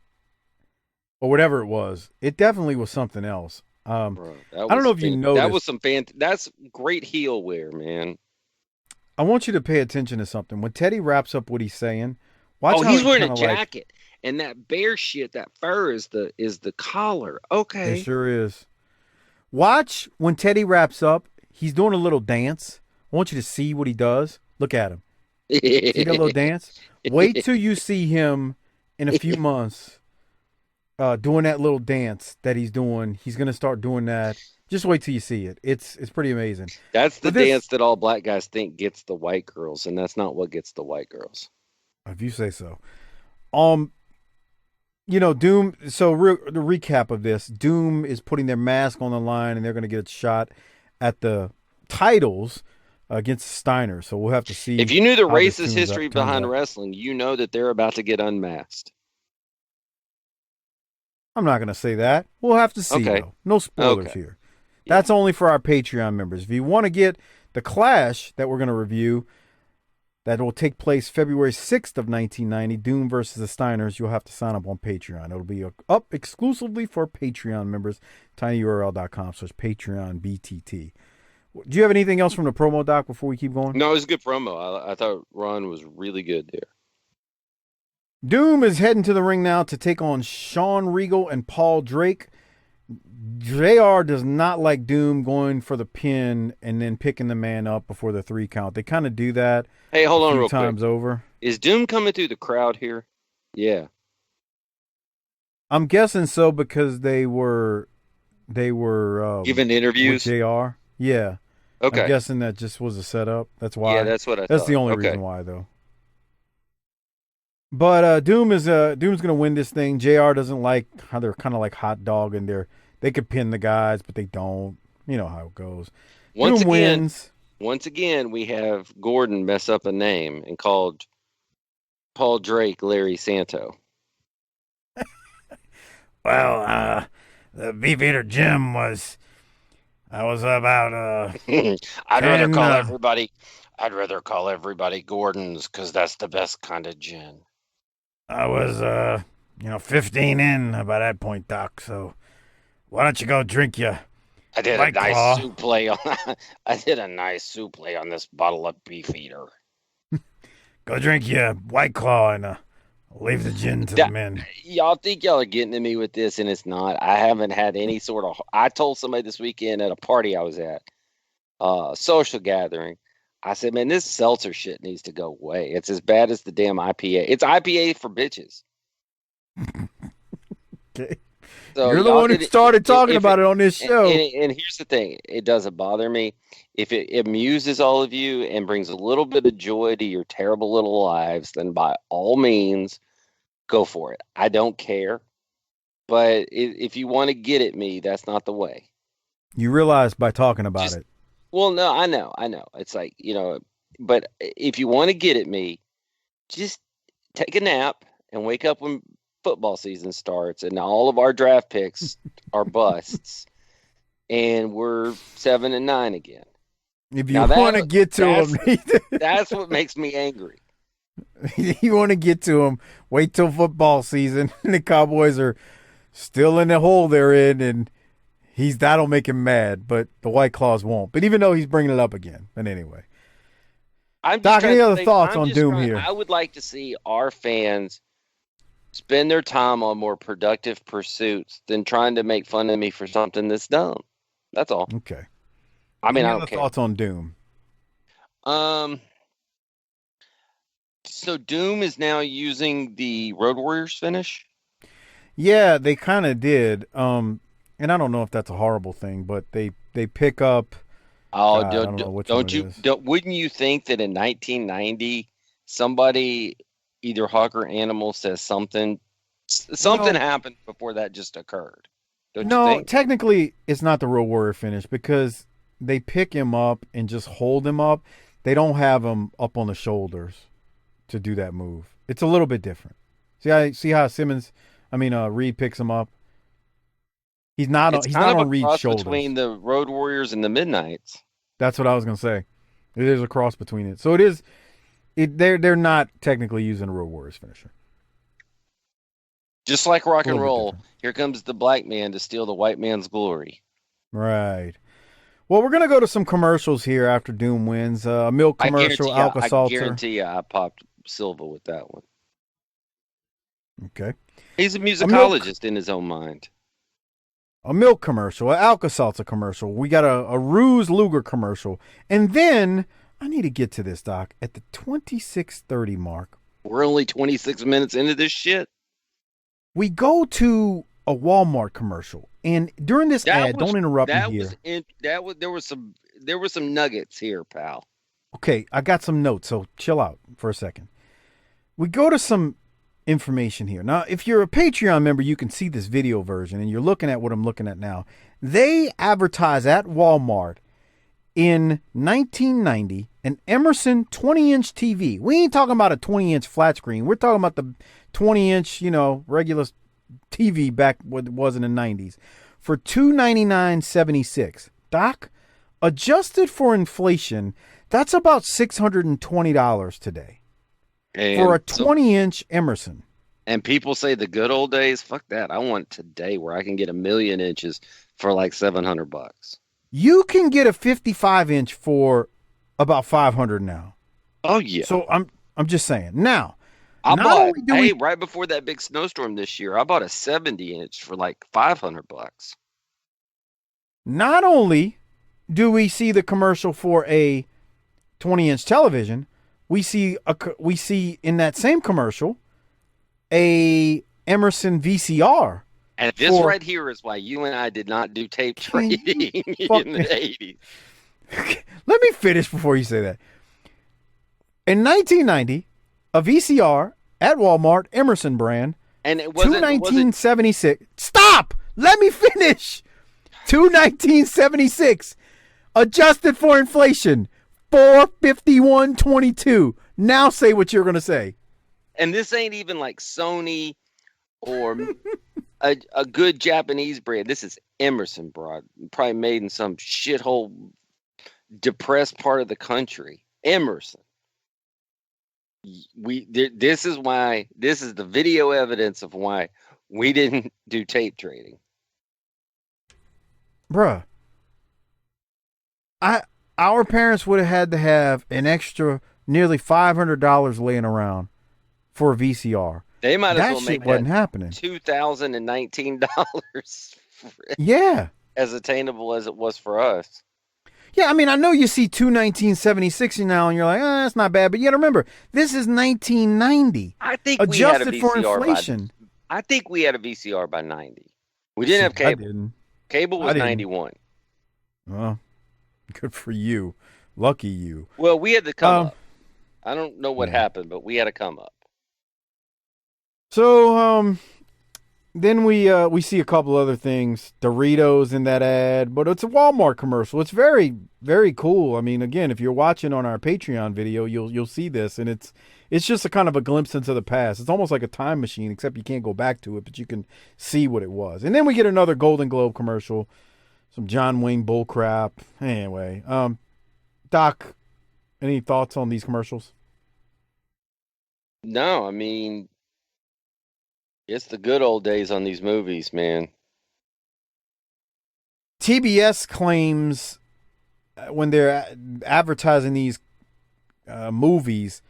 or whatever it was, it definitely was something else. Bro, I don't know if you noticed. That was that's great heel wear, man. I want you to pay attention to something. When Teddy wraps up what he's saying, watch how he's wearing a like, jacket, and that bear shit, that fur is the collar. Okay, it sure is. Watch when Teddy wraps up. he's doing a little dance. I want you to see what he does. Look at him. See that little dance? Wait till you see him in a few months doing that little dance that he's doing. He's going to start doing that. Just wait till you see it. It's pretty amazing. That's the dance that all black guys think gets the white girls, and that's not what gets the white girls. If you say so. Doom, so the recap of this, Doom is putting their mask on the line, and they're going to get a shot at the titles against Steiner. So we'll have to see. If you knew the racist history behind wrestling, you know that they're about to get unmasked. I'm not going to say that. We'll have to see, though. No spoilers here. Yeah. That's only for our Patreon members. If you want to get the Clash that we're going to review, that will take place February 6th of 1990, Doom versus the Steiners, you'll have to sign up on Patreon. It'll be up exclusively for Patreon members, tinyurl.com/PatreonBTT. Do you have anything else from the promo, Doc, before we keep going? No, it was a good promo. I thought Ron was really good there. Doom is heading to the ring now to take on Shawn Regal and Paul Drake. JR does not like Doom going for the pin and then picking the man up before the 3 count. They kind of do that. Hey, hold on real times quick. Over. Is Doom coming through the crowd here? Yeah. I'm guessing so because they were giving interviews with JR. Yeah. Okay. I'm guessing that just was a setup. That's why. Yeah, that's what I thought. That's the only reason why, though. But Doom's gonna win this thing. JR doesn't like how they're kind of like hot dog and they could pin the guys, but they don't. You know how it goes. Doom wins. Once again, we have Gordon mess up a name and called Paul Drake Larry Santo. Well, the Beefeater Jim was. I was about. I'd rather call everybody Gordons because that's the best kind of gin. I was 15 in by that point, Doc. So why don't you go drink your? I did White a nice Claw. soup play on. I did a nice soup play on this bottle of Beefeater. Go drink your White Claw and leave the gin to the men. Y'all think y'all are getting to me with this, and it's not. I haven't had any sort of. I told somebody this weekend at a party I was at, social gathering. I said, man, this seltzer shit needs to go away. It's as bad as the damn IPA. It's IPA for bitches. Okay. So you're the one who started talking about it on this show. And here's the thing. It doesn't bother me. If it amuses all of you and brings a little bit of joy to your terrible little lives, then by all means, go for it. I don't care. But if you want to get at me, that's not the way. You realize by talking about it. Well, no, I know. It's like, but if you want to get at me, just take a nap and wake up when football season starts and all of our draft picks are busts and we're 7-9 again. If you want to get to them, that's what makes me angry. You want to get to them, wait till football season and the Cowboys are still in the hole they're in and that'll make him mad, but the White Claws won't. But even though he's bringing it up again. But anyway. Doc, any other thoughts on Doom here? I would like to see our fans spend their time on more productive pursuits than trying to make fun of me for something that's dumb. That's all. Okay. I mean, any I don't other care. Thoughts on Doom? So Doom is now using the Road Warriors finish? Yeah, they kind of did. And I don't know if that's a horrible thing, but they pick up. Oh, wouldn't you think that in 1990 somebody, either Hawk or Animal, says something happened before that just occurred? Don't you think? Technically it's not the Road Warrior finish because they pick him up and just hold him up. They don't have him up on the shoulders to do that move. It's a little bit different. See how Reed picks him up. He's not on Reed's shoulders. Between the Road Warriors and the Midnights. That's what I was gonna say. It is a cross between it. So it is. They're not technically using a Road Warriors finisher. Just like rock and roll, here comes the black man to steal the white man's glory. Right. Well, we're gonna go to some commercials here after Doom wins. A milk commercial, Alka-Seltzer. I guarantee you, I popped Silva with that one. Okay. He's a musicologist in his own mind. a milk commercial, an Alka-Seltzer commercial. We got a Ruse Luger commercial. And then, I need to get to this, Doc, at the 26:30 mark. We're only 26 minutes into this shit. We go to a Walmart commercial. And during this ad, don't interrupt me here. There were some nuggets here, pal. Okay, I got some notes, so chill out for a second. We go to some information here. Now, if you're a Patreon member, you can see this video version, and you're looking at what I'm looking at now. They advertise at Walmart in 1990 an Emerson 20-inch TV. We ain't talking about a 20-inch flat screen. We're talking about the 20-inch, regular TV back what it was in the 90s for $299.76. Doc, adjusted for inflation, that's about $620 today. And for a 20-inch Emerson. And people say the good old days. Fuck that. I want today where I can get 1,000,000 inches for like $700. You can get a 55-inch for about $500 now. Oh yeah. So I'm just saying. Now, right before that big snowstorm this year, I bought a 70-inch for like $500. Not only do we see the commercial for a 20-inch television, we see in that same commercial a Emerson VCR. And this right here is why you and I did not do tape trading in the 80s. Let me finish before you say that. In 1990, a VCR at Walmart, Emerson brand, and it wasn't $219.76. Stop! Let me finish. $219.76, adjusted for inflation. $451.22. Now say what you're gonna say. And this ain't even like Sony or a good Japanese brand. This is Emerson, broad, probably made in some shithole, depressed part of the country. Emerson. This is the video evidence of why we didn't do tape trading, bruh. Our parents would have had to have an extra nearly $500 laying around for a VCR. They might as well make that wasn't happening. $2,019. Yeah, as attainable as it was for us. Yeah, I mean, I know you see $219.76 now, and you're like, that's not bad. But you got to remember, this is 1990. I think adjusted we had a VCR for inflation. I think we had a VCR by 90. We didn't have cable. I didn't. Cable was 91. Well, good for you. Lucky you. Well, we had to come up. I don't know what happened, but we had to come up. So, then we see a couple other things. Doritos in that ad, but it's a Walmart commercial. It's very, very cool. I mean, again, if you're watching on our Patreon video, you'll see this, and it's just a kind of a glimpse into the past. It's almost like a time machine, except you can't go back to it, but you can see what it was. And then we get another Golden Globe commercial, some John Wayne bullcrap. Anyway, Doc, any thoughts on these commercials? No, I mean, it's the good old days on these movies, man. TBS claims when they're advertising these movies,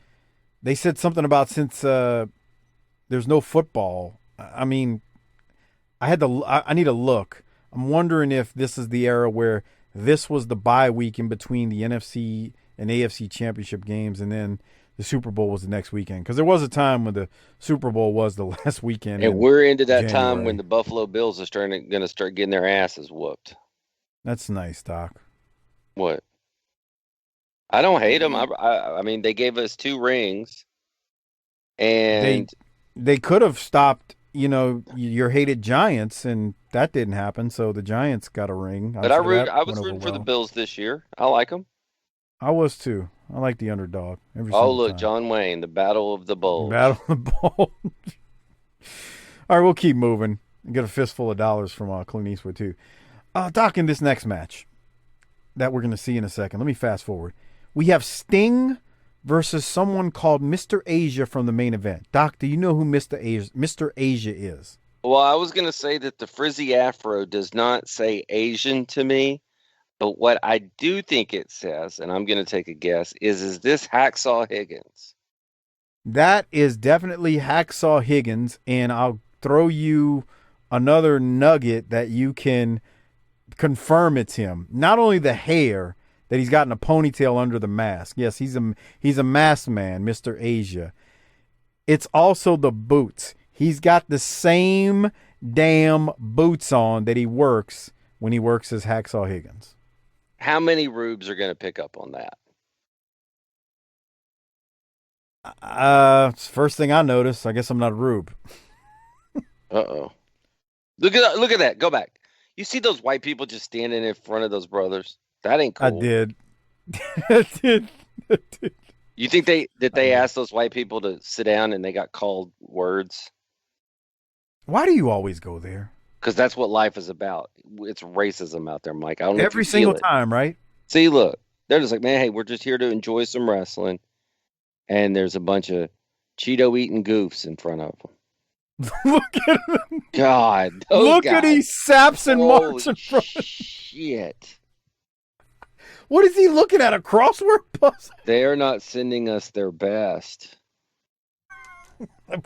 they said something about since there's no football. I mean, I need to look. I'm wondering if this is the era where this was the bye week in between the NFC and AFC championship games, and then the Super Bowl was the next weekend. Because there was a time when the Super Bowl was the last weekend. And we're into that time when the Buffalo Bills are going to start getting their asses whooped. That's nice, Doc. What? I don't hate them. I mean, they gave us 2 rings. And they could have stopped, your hated Giants, and that didn't happen. So the Giants got a ring. But I was rooting for the Bills this year. I like them. I was too. I like the underdog. Look, John Wayne, the Battle of the Bulls. Battle of the Bulls. All right, we'll keep moving and get a fistful of dollars from Clint Eastwood too. Doc, in this next match that we're going to see in a second, let me fast forward. We have Sting versus someone called Mr. Asia from the main event. Doc, do you know who Mr. Asia is? Well, I was going to say that the frizzy afro does not say Asian to me. But what I do think it says, and I'm going to take a guess, is this Hacksaw Higgins? That is definitely Hacksaw Higgins, and I'll throw you another nugget that you can confirm it's him. Not only the hair, that he's got in a ponytail under the mask. Yes, he's a masked man, Mr. Asia. It's also the boots. He's got the same damn boots on that he works when he works as Hacksaw Higgins. How many rubes are going to pick up on that? It's the first thing I noticed. I guess I'm not a rube. Uh-oh. Look at that. Go back. You see those white people just standing in front of those brothers? That ain't cool. I did. I did. You think they asked those white people to sit down and they got called words? Why do you always go there? Because that's what life is about. It's racism out there, Mike. I don't know every single time, right? See, look, they're just like, man, hey, we're just here to enjoy some wrestling, and there's a bunch of Cheeto eating goofs in front of them. Look at him. God, look guys. at these saps and marks in front. Shit. What is he looking at? A crossword puzzle? They are not sending us their best.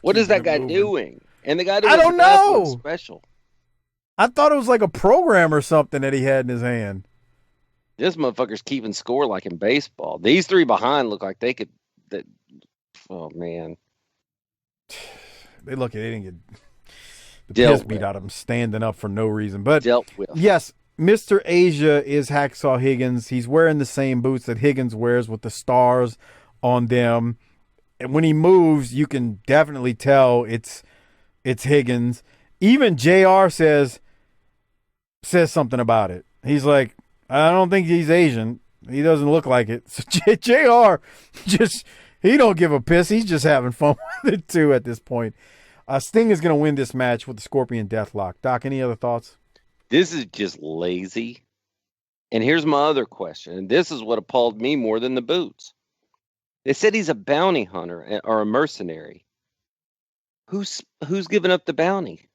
What is that guy doing? And the guy doing I don't know. Special. I thought it was like a program or something that he had in his hand. This motherfucker's keeping score like in baseball. These three behind look like they could. Oh man. They didn't get the Dealt piss beat with. out of him standing up for no reason. But Dealt with. yes, Mr. Asia is Hacksaw Higgins. He's wearing the same boots that Higgins wears with the stars on them. And when he moves, you can definitely tell it's Higgins. Even JR says something about it. He's like, I don't think he's Asian. He doesn't look like it. So JR he don't give a piss. He's just having fun with it too at this point. Sting is going to win this match with the Scorpion Deathlock. Doc, any other thoughts? This is just lazy. And here's my other question. And this is what appalled me more than the boots. They said he's a bounty hunter or a mercenary. Who's giving up the bounty?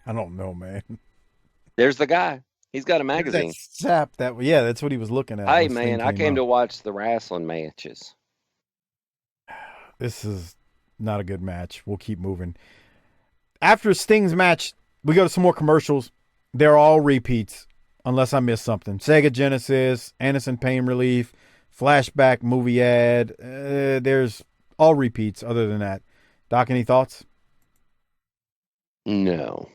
I don't know, man. There's the guy. He's got a magazine. That's what he was looking at. Hey, man, I came to watch the wrestling matches. This is not a good match. We'll keep moving. After Sting's match, we go to some more commercials. They're all repeats, unless I missed something. Sega Genesis, Anderson Pain Relief, flashback movie ad. There's all repeats other than that. Doc, any thoughts? No.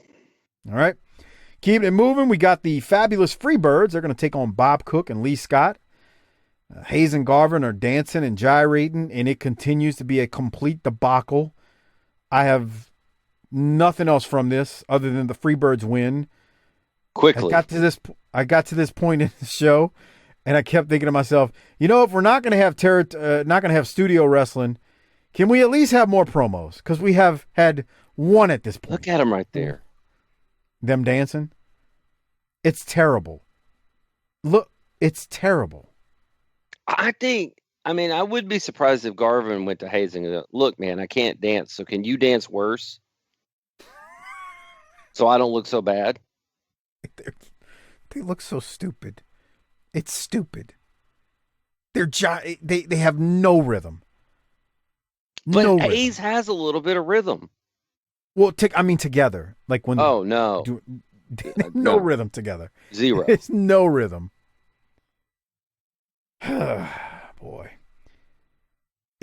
All right. Keeping it moving, we got the Fabulous Freebirds. They're going to take on Bob Cook and Lee Scott. Hayes and Garvin are dancing and gyrating, and it continues to be a complete debacle. I have nothing else from this other than the Freebirds win. Quickly. I got to this point in the show, and I kept thinking to myself, if we're not going to have studio wrestling, can we at least have more promos? Because we have had one at this point. Look at him right there. Them dancing. It's terrible. Look, it's terrible. I would be surprised if Garvin went to Hayes and go, look, man, I can't dance, so can you dance worse? So I don't look so bad? They look so stupid. It's stupid. They have no rhythm. But Hayes has a little bit of rhythm. Well, together. Like when. Oh, no. No rhythm together. Zero. It's no rhythm. Boy.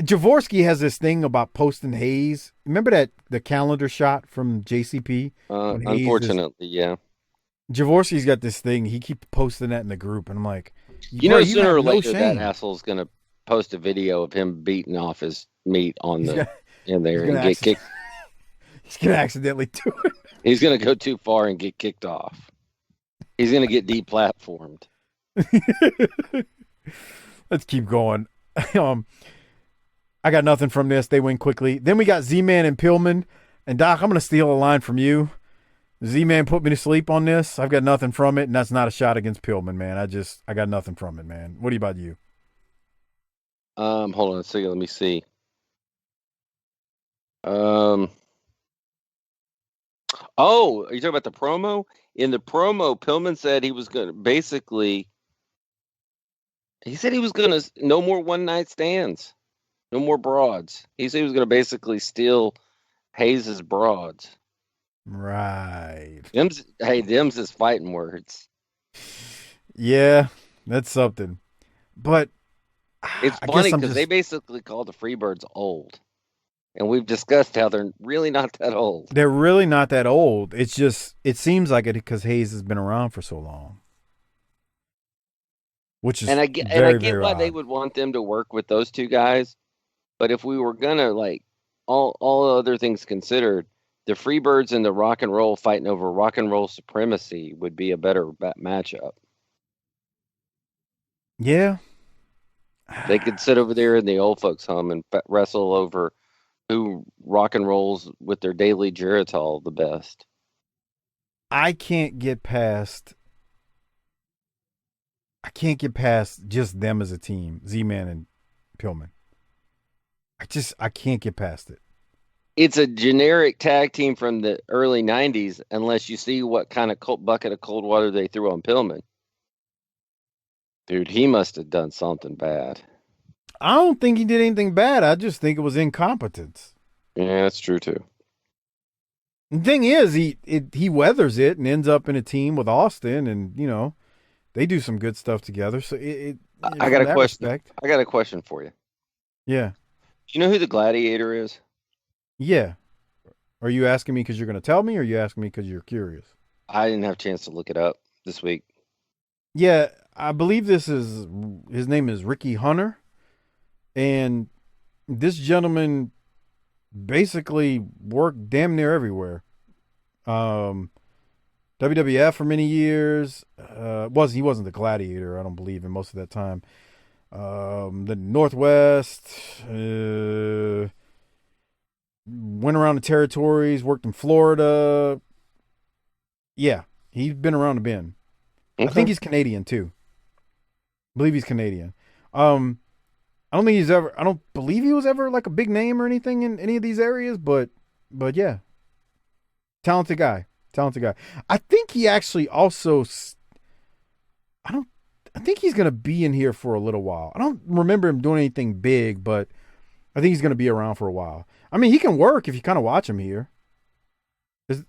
Jaworski has this thing about posting Hayes. Remember the calendar shot from JCP? Unfortunately, yeah. Jaworski's got this thing. He keeps posting that in the group, and I'm like, sooner or later that asshole's going to post a video of him beating off his meat in there and get kicked. He's going to accidentally do it. He's going to go too far and get kicked off. He's going to get deplatformed. Let's keep going. I got nothing from this. They win quickly. Then we got Z-Man and Pillman. And Doc, I'm going to steal a line from you. Z-Man put me to sleep on this. I've got nothing from it, and that's not a shot against Pillman, man. I got nothing from it, man. What about you? Hold on a second. Let me see. Oh, are you talking about the promo? In the promo, Pillman said he was going to no more one-night stands. No more broads. He said he was going to basically steal Hayes' broads. Right. Them's is fighting words. Yeah, that's something. But It's I funny guess I'm because just, they basically call the Freebirds old. And we've discussed how they're really not that old. they're really not that old. It's just, it seems like it because Hayes has been around for so long. Which is And I get very why odd. they would want them to work with those two guys. But if we were gonna like all other things considered, the Freebirds and the Rock and Roll fighting over Rock and Roll supremacy would be a better matchup. Yeah. They could sit over there in the old folks' home and wrestle over who rock and rolls with their daily Geritol the best. I can't get past just them as a team, Z-Man and Pillman. I can't get past it. It's a generic tag team from the early 90s unless you see what kind of bucket of cold water they threw on Pillman. Dude, he must have done something bad. I don't think he did anything bad. I just think it was incompetence. Yeah, that's true too. The thing is, he weathers it and ends up in a team with Austin, and they do some good stuff together. So I got a question. I got a question for you. Yeah. Do you know who the Gladiator is? Yeah. Are you asking me because you're going to tell me, or are you asking me because you're curious? I didn't have a chance to look it up this week. Yeah, I believe his name is Ricky Hunter, and this gentleman basically worked damn near everywhere. WWF for many years. He wasn't the Gladiator, I don't believe, in most of that time. The Northwest, went around the territories, worked in Florida. Yeah, he's been around the bend. Okay. I think he's Canadian too. I believe he's Canadian. I don't believe he was ever like a big name or anything in any of these areas, but yeah. Talented guy. I think he actually also, I think he's going to be in here for a little while. I don't remember him doing anything big, but I think he's going to be around for a while. I mean, he can work if you kind of watch him here. Did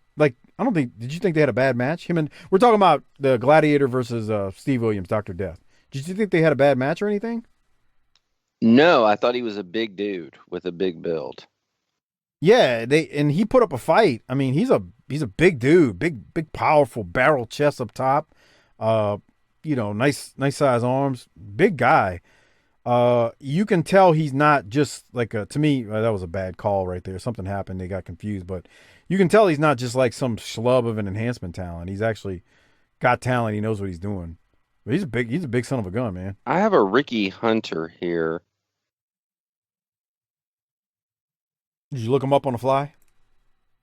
you think they had a bad match? We're talking about the Gladiator versus Steve Williams, Dr. Death. Did you think they had a bad match or anything? No, I thought he was a big dude with a big build. Yeah, he put up a fight. I mean, he's a big dude, big powerful barrel chest up top. Nice size arms, big guy. You can tell he's not just like to me, that was a bad call right there. Something happened, they got confused, but you can tell he's not just like some schlub of an enhancement talent. He's actually got talent. He knows what he's doing. But he's a big son of a gun, man. I have a Ricky Hunter here. Did you look him up on the fly?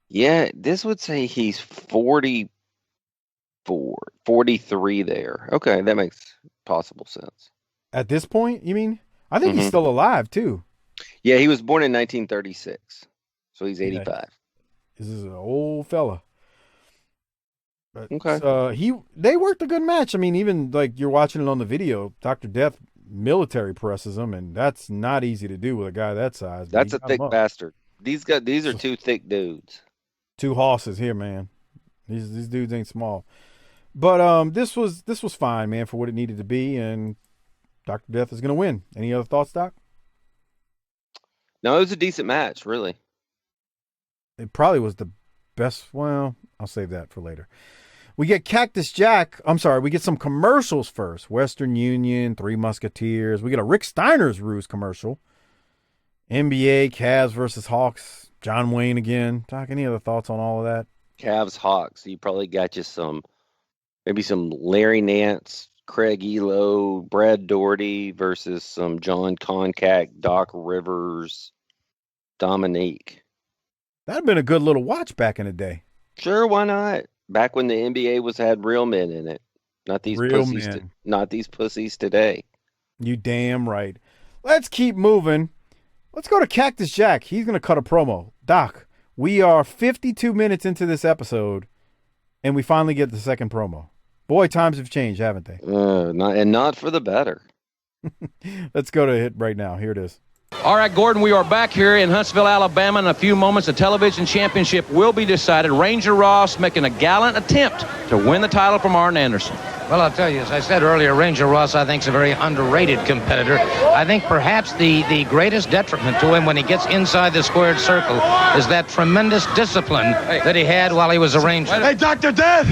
Yeah, this would say he's 43 there. Okay, that makes possible sense. At this point, you mean? I think he's still alive, too. Yeah, he was born in 1936, so he's 85. Yeah, this is an old fella. But, okay. They worked a good match. I mean, even like you're watching it on the video, Dr. Death military presses him, and that's not easy to do with a guy that size. That's a thick bastard. These are two thick dudes. Two horses here, man. These dudes ain't small. But this was fine, man, for what it needed to be, and Dr. Death is going to win. Any other thoughts, Doc? No, it was a decent match, really. It probably was the best. Well, I'll save that for later. We get Cactus Jack. I'm sorry, we get some commercials first. Western Union, Three Musketeers. We get a Rick Steiner's Ruse commercial. NBA, Cavs versus Hawks. John Wayne again. Doc, any other thoughts on all of that? Cavs, Hawks. You probably got you maybe some Larry Nance, Craig Elo, Brad Doherty versus some John Concack, Doc Rivers, Dominique. That'd have been a good little watch back in the day. Sure, why not? Back when the NBA had real men in it. Not these pussies. Not these pussies today. You damn right. Let's keep moving. Let's go to Cactus Jack. He's going to cut a promo. Doc, we are 52 minutes into this episode, and we finally get the second promo. Boy, times have changed, haven't they? Not for the better. Let's go to it right now. Here it is. All right, Gordon, we are back here in Huntsville, Alabama. In a few moments, the television championship will be decided. Ranger Ross making a gallant attempt to win the title from Arn Anderson. Well, I'll tell you, as I said earlier, Ranger Ross, I think, is a very underrated competitor. I think perhaps the greatest detriment to him when he gets inside the squared circle is that tremendous discipline that he had while he was a Ranger. Hey, Dr. Dead!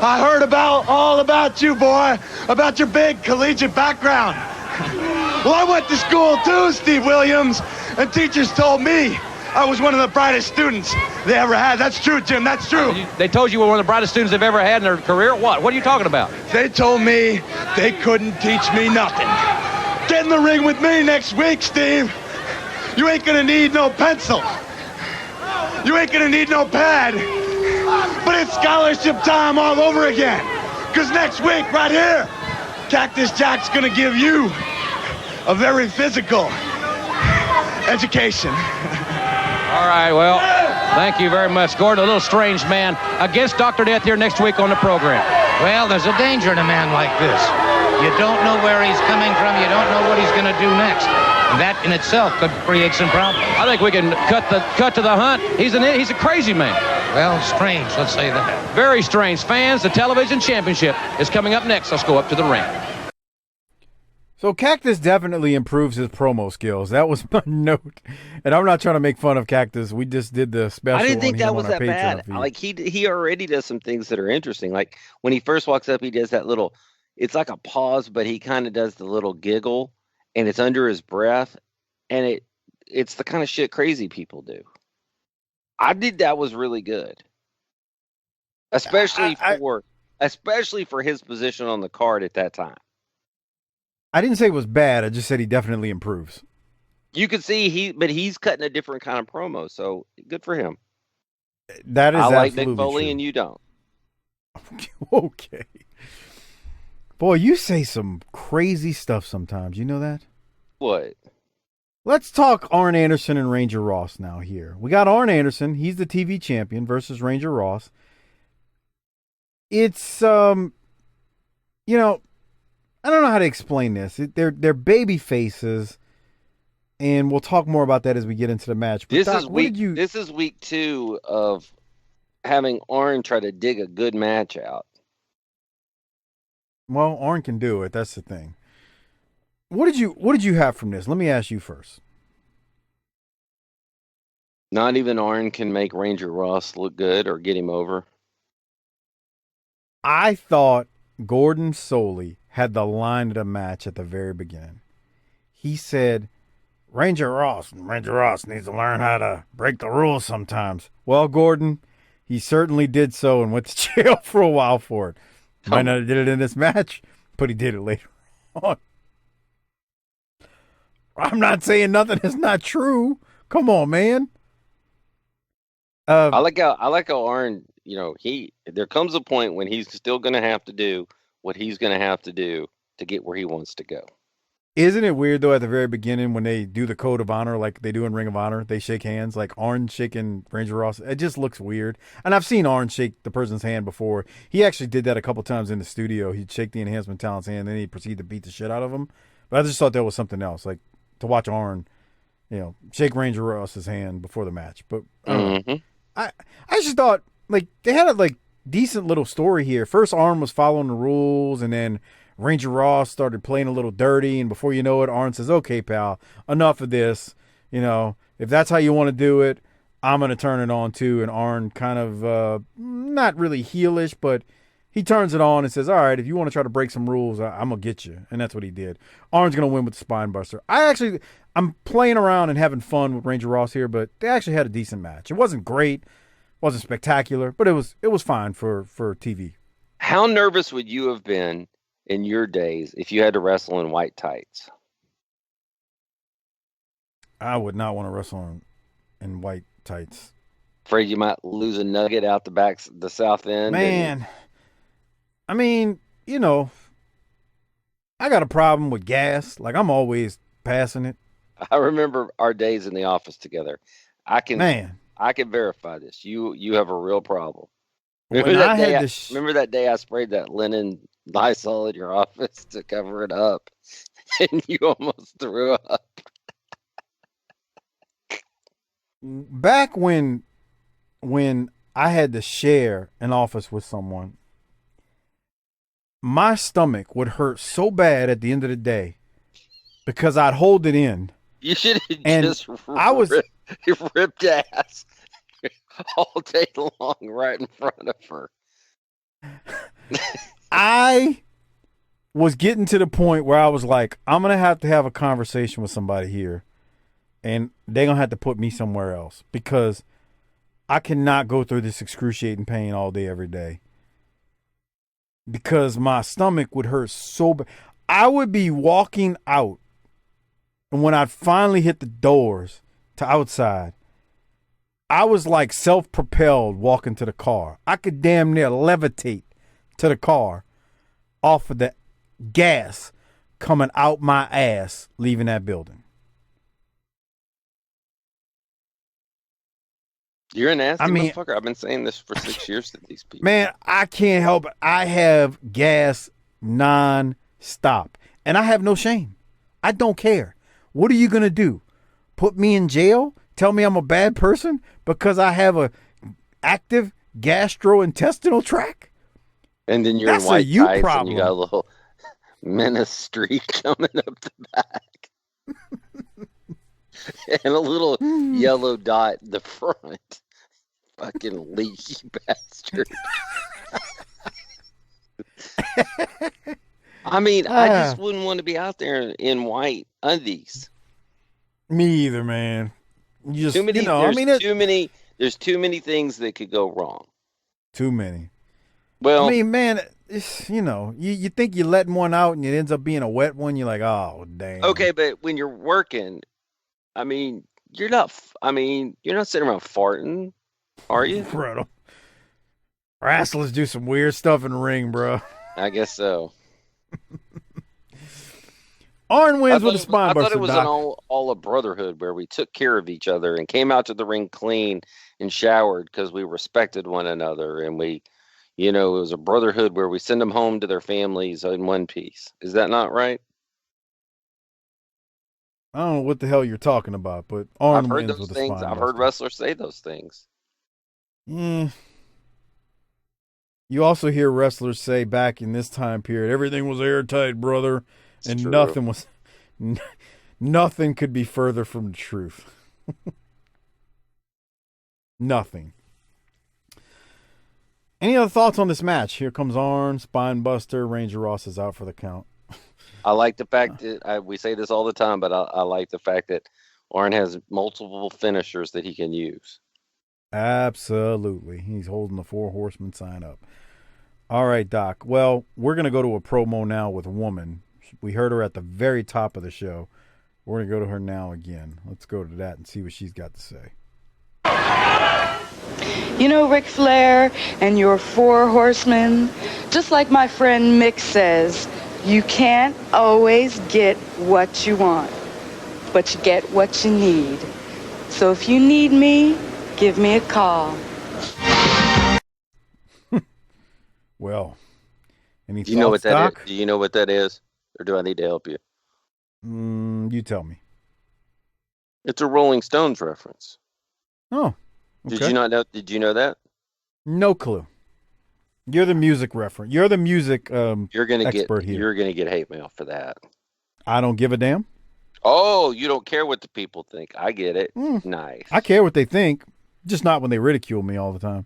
I heard all about you, boy, about your big collegiate background. Well, I went to school too, Steve Williams, and teachers told me I was one of the brightest students they ever had. That's true, Jim, that's true. They told you you were one of the brightest students they've ever had in their career? What? What are you talking about? They told me they couldn't teach me nothing. Get in the ring with me next week, Steve. You ain't gonna need no pencil. You ain't gonna need no pad. But it's scholarship time all over again. Because next week, right here, Cactus Jack's gonna give you a very physical education. All right, well, thank you very much, Gordon. A little strange man against Dr. Death here next week on the program. Well, there's a danger in a man like this. You don't know where he's coming from. You don't know what he's going to do next. And that in itself could create some problems. I think we can cut to the hunt. He's a crazy man. Well, strange, let's say that. Very strange. Fans, the television championship is coming up next. Let's go up to the ring. So Cactus definitely improves his promo skills. That was my note. And I'm not trying to make fun of Cactus. We just did the special. I didn't think on that him was on our that bad. Patreon feed. Like he already does some things that are interesting. Like when he first walks up, he does that little. It's like a pause, but he kind of does the little giggle, and it's under his breath, and it's the kind of shit crazy people do. I think that was really good, especially for his position on the card at that time. I didn't say it was bad. I just said he definitely improves. You could see he's cutting a different kind of promo, so good for him. That is I like absolutely Mick Foley true. and you don't. Okay. Boy, you say some crazy stuff sometimes. You know that? What? Let's talk Arn Anderson and Ranger Ross now here. We got Arn Anderson. He's the TV champion versus Ranger Ross. It's, I don't know how to explain this. They're baby faces, and we'll talk more about that as we get into the match. But This Doc, is week 2 of having Arn try to dig a good match out. Well, Arn can do it. That's the thing. What did you have from this? Let me ask you first. Not even Arn can make Ranger Ross look good or get him over. I thought Gordon Soley had the line of the match at the very beginning. He said, Ranger Ross needs to learn how to break the rules sometimes. Well, Gordon, he certainly did so and went to jail for a while for it. Might not have did it in this match, but he did it later on. I'm not saying nothing is not true. Come on, man. I like how Arn, there comes a point when he's still going to have to do what he's going to have to do to get where he wants to go. Isn't it weird, though, at the very beginning when they do the code of honor like they do in Ring of Honor, they shake hands, like Arn shaking Ranger Ross. It just looks weird. And I've seen Arn shake the person's hand before. He actually did that a couple times in the studio. He'd shake the enhancement talent's hand, then he'd proceed to beat the shit out of him. But I just thought that was something else, like to watch Arn, shake Ranger Ross's hand before the match. But I just thought, like, they had a, decent little story here. First, Arn was following the rules, and then Ranger Ross started playing a little dirty, and before you know it, Arn says, okay, pal, enough of this. If that's how you want to do it, I'm going to turn it on too. And Arn kind of, not really heelish, but he turns it on and says, all right, if you want to try to break some rules, I'm going to get you. And that's what he did. Arn's going to win with the spine buster. I'm playing around and having fun with Ranger Ross here, but they actually had a decent match. It wasn't great, wasn't spectacular, but it was fine for TV. How nervous would you have been in your days if you had to wrestle in white tights? I would not want to wrestle in white tights. Afraid you might lose a nugget out the south end? Man, I mean, I got a problem with gas. Like, I'm always passing it. I remember our days in the office together. I can verify this. You have a real problem. Remember that day I sprayed that linen Lysol in your office to cover it up, and you almost threw up. back when I had to share an office with someone, my stomach would hurt so bad at the end of the day because I'd hold it in. You should have And just I was ripped ass all day long right in front of her. I was getting to the point where I was like, I'm going to have a conversation with somebody here, and they're going to have to put me somewhere else because I cannot go through this excruciating pain all day, every day. Because my stomach would hurt so bad. I would be walking out, and when I'd finally hit the doors to outside, I was like self-propelled walking to the car. I could damn near levitate to the car off of the gas coming out my ass leaving that building. You're a nasty motherfucker. I've been saying this for 6 years to these people. Man, I can't help it. I have gas non-stop. And I have no shame. I don't care. What are you going to do? Put me in jail? Tell me I'm a bad person because I have a active gastrointestinal tract? And then you're That's in white a you tights problem. and you got a little menace streak coming up the back. And a little yellow dot in the front. Fucking leaky bastard. I mean, I just wouldn't want to be out there in white undies. Me either, man. You just, Too many, you know, there's too many things that could go wrong. Too many. Well, I mean, man, it's, you know, you think you're letting one out and it ends up being a wet one. You're like, oh, damn. okay, but when you're working, I mean, you're not sitting around farting, are you? Bro, wrestlers do some weird stuff in the ring, bro. I guess so. Arn wins with a spine I buster, thought it was Doc. an all a brotherhood where we took care of each other and came out to the ring clean and showered because we respected one another, and we, you know, it was a brotherhood where we send them home to their families in one piece. Is that not right? I don't know what the hell you're talking about, but Arn I've heard wins those with a things. spine I've buster. heard wrestlers say those things. You also hear wrestlers say back in this time period, everything was airtight, brother, and true. nothing could be further from the truth. Nothing. Any other thoughts on this match? Here comes Arn, spine buster. Ranger Ross is out for the count. I like the fact that we say this all the time, but I like the fact that Arn has multiple finishers that he can use. Absolutely. He's holding the 4 Horsemen sign up. All right, Doc. Well, we're going to go to a promo now with a woman. We heard her at the very top of the show. We're going to go to her now again. Let's go to that and see what she's got to say. You know, Ric Flair and your 4 horsemen, just like my friend Mick says, you can't always get what you want, but you get what you need. So if you need me, give me a call. Well, any Do you know what thoughts, that Doc? is? Do you know what that is? Or do I need to help you? You tell me. It's a Rolling Stones reference. Oh, okay. Did you not know? Did you know that? No clue. You're the music reference. You're the music You're gonna expert get here. You're gonna get hate mail for that. I don't give a damn. Oh, you don't care what the people think. I get it. Nice. I care what they think, just not when they ridicule me all the time.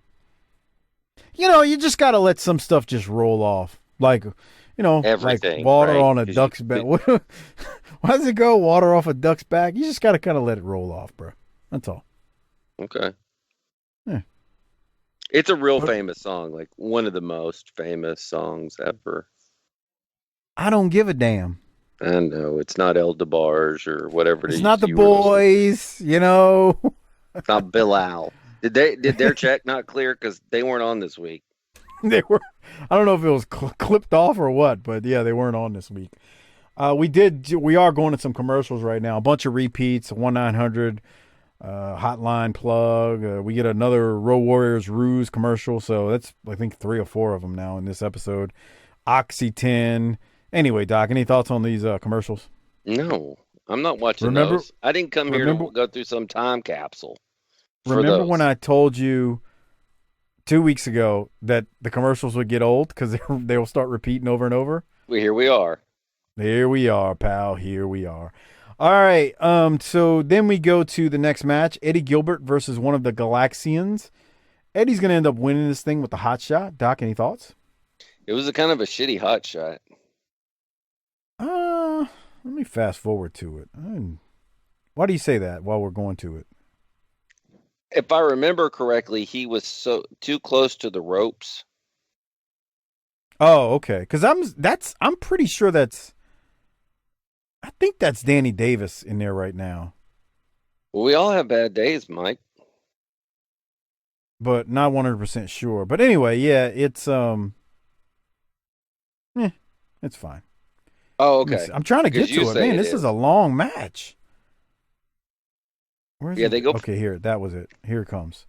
You know, you just got to let some stuff just roll off. Like, you know, Everything, like water right? on a 'Cause duck's back. Why does it go? Water off a duck's back? You just got to kind of let it roll off, bro. That's all. Okay. Yeah. It's a real famous song, like one of the most famous songs ever. I don't give a damn. I know it's not El DeBarge or whatever it is. It's not the you were listening- boys, you know. It's not Bilal. Did their check not clear because they weren't on this week? They were. I don't know if it was clipped off or what, but yeah, they weren't on this week. We are going to some commercials right now. A bunch of repeats. 1-900 hotline plug. We get another Road Warriors Ruse commercial. So that's, I think, 3 or 4 of them now in this episode. Oxy 10. Anyway, Doc, any thoughts on these commercials? No, I'm not watching Remember- those. I didn't come here to go through some time capsule. Remember when I told you 2 weeks ago that the commercials would get old because they will start repeating over and over? Well, here we are. Here we are, pal. Here we are. All right. So then we go to the next match: Eddie Gilbert versus one of the Galaxians. Eddie's going to end up winning this thing with the hot shot. Doc, any thoughts? It was a kind of a shitty hot shot. Let me fast forward to it. Why do you say that while we're going to it? If I remember correctly, he was too close to the ropes. Oh, okay. Because I'm pretty sure I think that's Danny Davis in there right now. Well, we all have bad days, Mike. But not 100% sure. But anyway, yeah, it's it's fine. Oh, okay. I'm trying to get to it. Man, this is a long match. Where's it? They go. Okay, here. That was it. Here it comes.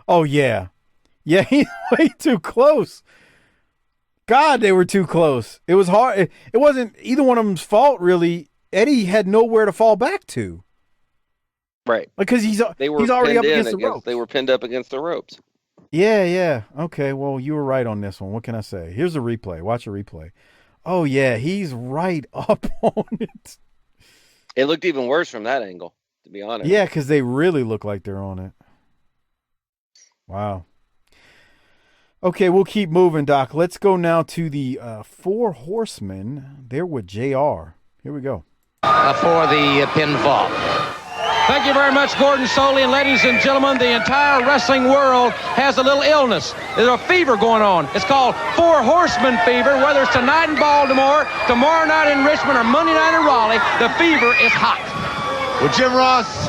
Oh, yeah. Yeah, he's way too close. God, they were too close. It was hard. It wasn't either one of them's fault, really. Eddie had nowhere to fall back to. Right. Because he's already up against the ropes. They were pinned up against the ropes. Yeah. Okay, well, you were right on this one. What can I say? Here's a replay. Watch a replay. Oh, yeah, he's right up on it. It looked even worse from that angle, to be honest. Yeah, because they really look like they're on it. Wow. Okay, we'll keep moving, Doc. Let's go now to the Four Horsemen. They're with JR. Here we go. For the pinfall. Thank you very much, Gordon Soley. And ladies and gentlemen, the entire wrestling world has a little illness. There's a fever going on. It's called Four Horsemen fever. Whether it's tonight in Baltimore, tomorrow night in Richmond, or Monday night in Raleigh, the fever is hot. Well, Jim Ross,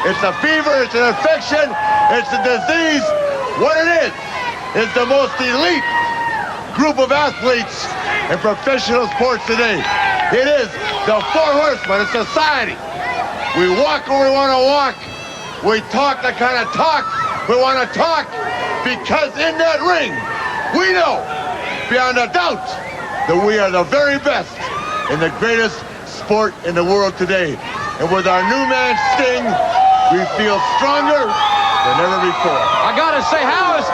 it's a fever, it's an infection, it's a disease. What it is the most elite group of athletes in professional sports today. It is the Four Horsemen, it's society. We walk where we want to walk. We talk the kind of talk we want to talk, because in that ring, we know, beyond a doubt, that we are the very best in the greatest sport in the world today. And with our new man Sting, we feel stronger than ever before. I gotta say, how is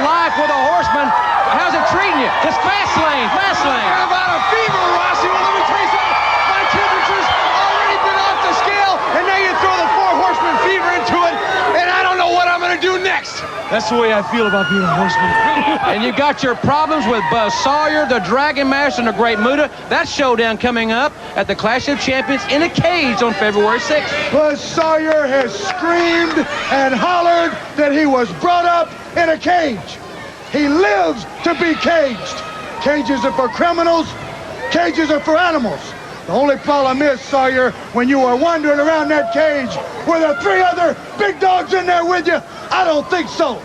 life with a horseman? How's it treating you? It's fast lane. How about a fever, Rossi? Well, let me tell you something. My temperature's already been off the scale, and now you throw the Four Horsemen fever into it, and I don't know what I'm gonna do next. That's the way I feel about being a horseman. And you got your problems with Buzz Sawyer, the Dragon Master, and the Great Muta. That showdown coming up at the Clash of Champions in a cage on February 6th. Buzz Sawyer has screamed and hollered that he was brought up in a cage. He lives to be caged. Cages are for criminals. Cages are for animals. The only problem is, Sawyer, when you were wandering around that cage, were there 3 other big dogs in there with you? I don't think so.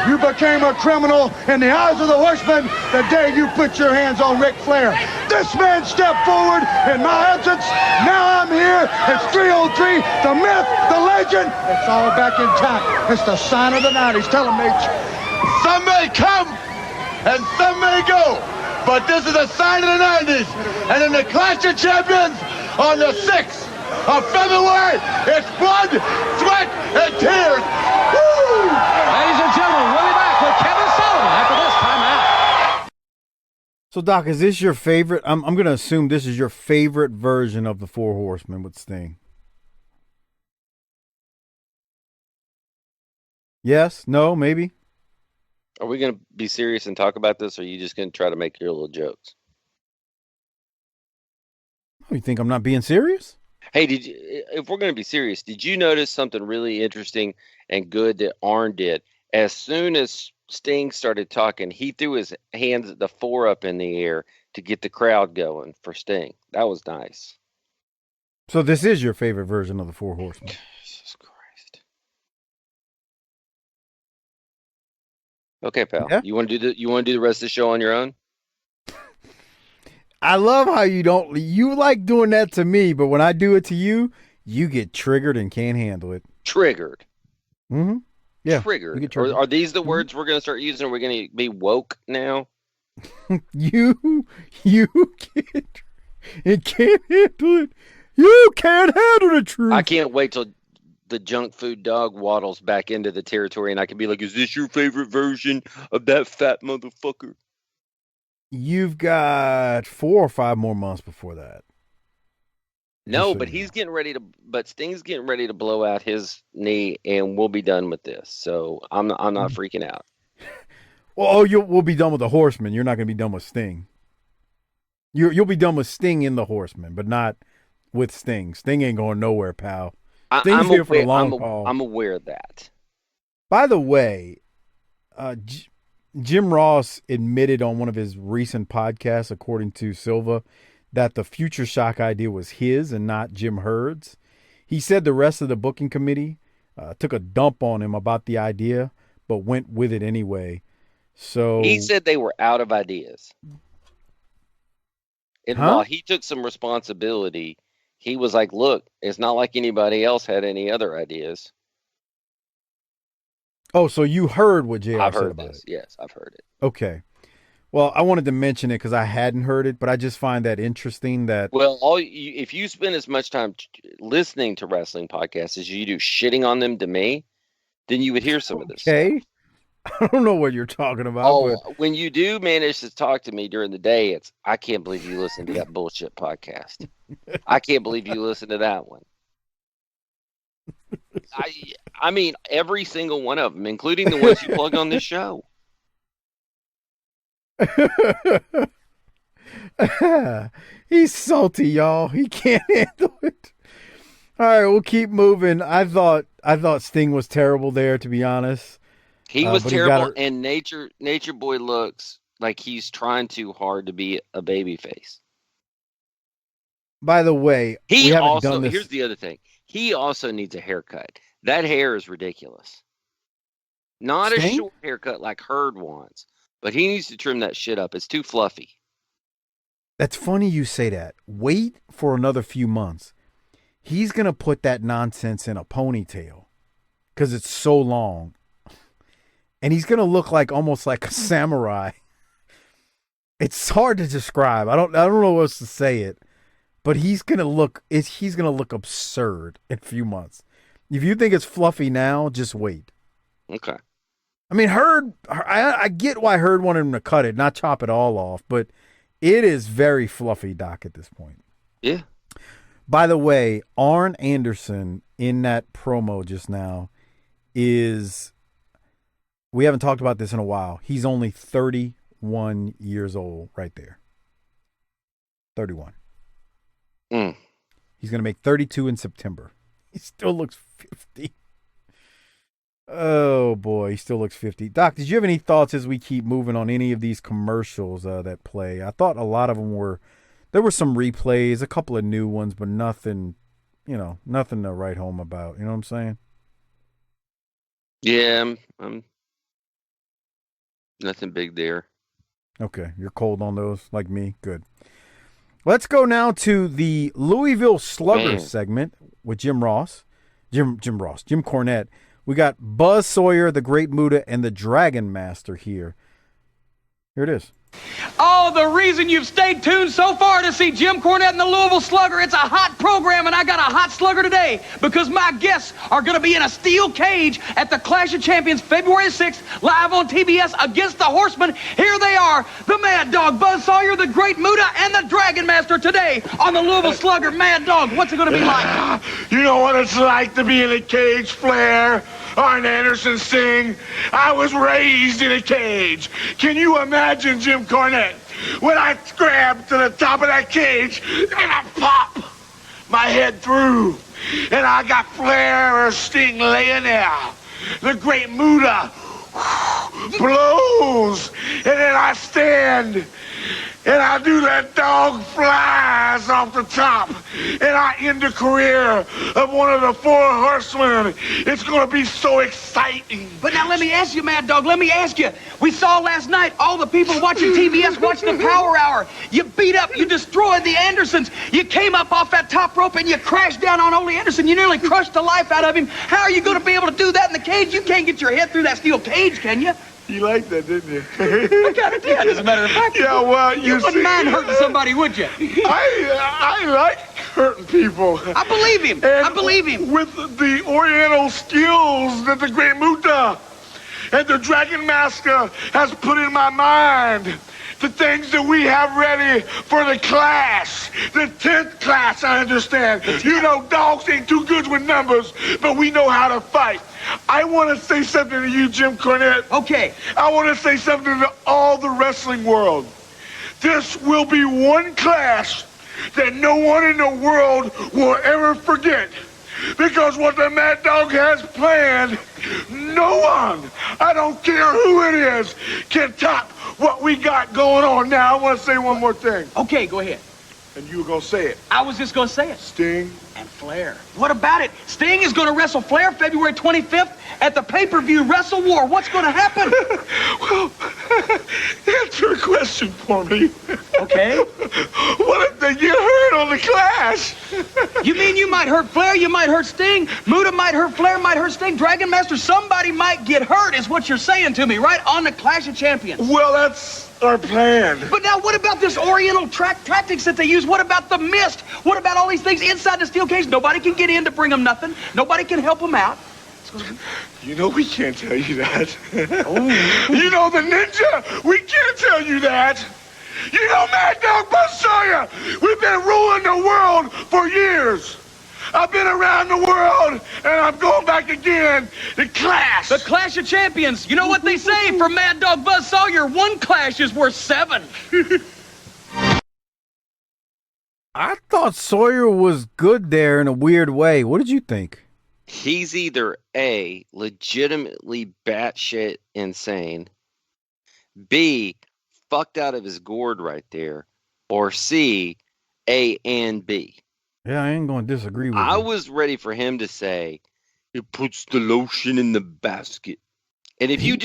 You became a criminal in the eyes of the horsemen the day you put your hands on Ric Flair. This man stepped forward in my absence. Now I'm here. It's 303. The myth, the legend. It's all back intact. It's the sign of the 90s. Tell him, H. Some may come and some may go, but this is a sign of the 90s. And in the Clash of Champions on the 6th of February, it's blood, sweat, and tears. Woo! Ladies and gentlemen, we'll be back with Kevin Sullivan after this timeout. So, Doc, is this your favorite? I'm going to assume this is your favorite version of the Four Horsemen with Sting. Yes? No? Maybe? Are we going to be serious and talk about this, or are you just going to try to make your little jokes? Oh, you think I'm not being serious? Hey, if we're going to be serious, did you notice something really interesting and good that Arn did? As soon as Sting started talking, he threw his hands, the 4 up in the air to get the crowd going for Sting. That was nice. So this is your favorite version of the Four Horsemen? Jesus Christ. Okay, pal. Yeah? You want to do the rest of the show on your own? I love how you like doing that to me, but when I do it to you, you get triggered and can't handle it. Triggered. Mm-hmm. Yeah. Triggered. Are these the words we're going to start using? Are we going to be woke now? You can't handle it. You can't handle the truth. I can't wait till the junk food dog waddles back into the territory, and I can be like, "Is this your favorite version of that fat motherfucker?" You've got 4 or 5 more months before that. No, but Sting's getting ready to blow out his knee, and we'll be done with this. So I'm not freaking out. Well, we'll be done with the Horseman. You're not going to be done with Sting. You'll be done with Sting in the Horseman, but not with Sting. Sting ain't going nowhere, pal. Sting's here for the long haul. I'm aware of that. By the way, Jim Ross admitted on one of his recent podcasts, according to Silva, that the Future Shock idea was his and not Jim Hurd's. He said the rest of the booking committee took a dump on him about the idea, but went with it anyway. So he said they were out of ideas. And while he took some responsibility, he was like, look, it's not like anybody else had any other ideas. Oh, so you heard what JR I've said heard about this. it? Yes, I've heard it. Okay. Well, I wanted to mention it because I hadn't heard it, but I just find that interesting that... Well, if you spend as much time listening to wrestling podcasts as you do shitting on them to me, then you would hear some of this stuff. I don't know what you're talking about. But... when you do manage to talk to me during the day, I can't believe you listened to that bullshit podcast. I can't believe you listened to that one. I mean, every single one of them, including the ones you plug on this show. He's salty, y'all. He can't handle it. All right, we'll keep moving. I thought Sting was terrible there, to be honest. He was terrible, and Nature Boy looks like he's trying too hard to be a babyface. By the way, we haven't done this. Here's the other thing. He also needs a haircut. That hair is ridiculous. Not Sting? A short haircut like Herd wants, but he needs to trim that shit up. It's too fluffy. That's funny you say that. Wait for another few months. He's going to put that nonsense in a ponytail because it's so long. And he's going to look like almost like a samurai. It's hard to describe. I don't know what else to say it. But he's going to look absurd in a few months. If you think it's fluffy now, just wait. Okay. I mean, Herd, I get why Herd wanted him to cut it, not chop it all off, but it is very fluffy, Doc, at this point. Yeah. By the way, Arn Anderson in that promo just now is, we haven't talked about this in a while. He's only 31 years old right there. 31. He's going to make 32 in September. He still looks 50. Oh, boy. He still looks 50. Doc, did you have any thoughts as we keep moving on any of these commercials that play? I thought a lot of them there were some replays, a couple of new ones, but nothing, nothing to write home about. You know what I'm saying? Yeah, I'm nothing big there. Okay. You're cold on those like me? Good. Let's go now to the Louisville Sluggers segment with Jim Cornette. We got Buzz Sawyer, the Great Muta, and the Dragon Master here. Here it is. Oh, the reason you've stayed tuned so far to see Jim Cornette and the Louisville Slugger, it's a hot program, and I got a hot slugger today because my guests are going to be in a steel cage at the Clash of Champions February 6th, live on TBS against the Horsemen. Here they are, the Mad Dog, Buzz Sawyer, the Great Muta, and the Dragon Master today on the Louisville Slugger. Mad Dog, what's it going to be like? You know what it's like to be in a cage, Flair? Arn Anderson Sting. I was raised in a cage. Can you imagine, Jim Cornette, when I grabbed to the top of that cage and I pop my head through and I got Flair or Sting laying there. The Great Muta blows and then I stand and I do that dog flies off the top and I end the career of one of the 4 horsemen. It's going to be so exciting. But now let me ask you, Mad Dog, we saw last night all the people watching TBS watching the Power Hour. You beat up, you destroyed the Andersons. You came up off that top rope and you crashed down on Ole Anderson. You nearly crushed the life out of him. How are you going to be able to do that in the cage? You can't get your head through that steel cage, can you? You liked that, didn't you? I kind of did, as a matter of fact. Yeah, well, you wouldn't mind hurting somebody, would you? I like hurting people. I believe him. And I believe him. With the Oriental skills that the great Muta and the Dragon Master has put in my mind, the things that we have ready for the class, the 10th class, I understand. You know, dogs ain't too good with numbers, but we know how to fight. I want to say something to you, Jim Cornette. Okay. I want to say something to all the wrestling world. This will be one class that no one in the world will ever forget. Because what the Mad Dog has planned, no one, I don't care who it is, can top what we got going on. Now, I want to say one more thing. Okay, go ahead. And you were going to say it. I was just going to say it. Sting and Flair. What about it? Sting is going to wrestle Flair February 25th at the pay-per-view Wrestle War. What's going to happen? Well, answer a question for me. Okay. What if they get hurt on the Clash? You mean you might hurt Flair, you might hurt Sting, Muta might hurt Flair, might hurt Sting, Dragon Master, somebody might get hurt is what you're saying to me, right? On the Clash of Champions. Well, that's our plan. But now what about this Oriental tactics that they use? What about the mist? What about all these things inside the steel cage? Nobody can get in to bring them nothing. Nobody can help them out. You know we can't tell you that. Oh. You know the ninja, we can't tell you that. You know Mad Dog Sawyer, we've been ruling the world for years. I've been around the world, and I'm going back again. The Clash. The Clash of Champions. You know what they say for Mad Dog Buzz Sawyer? One clash is worth 7. I thought Sawyer was good there in a weird way. What did you think? He's either A, legitimately batshit insane, B, fucked out of his gourd right there, or C, A and B. Yeah, I ain't going to disagree with you. I was ready for him to say, it puts the lotion in the basket. And if you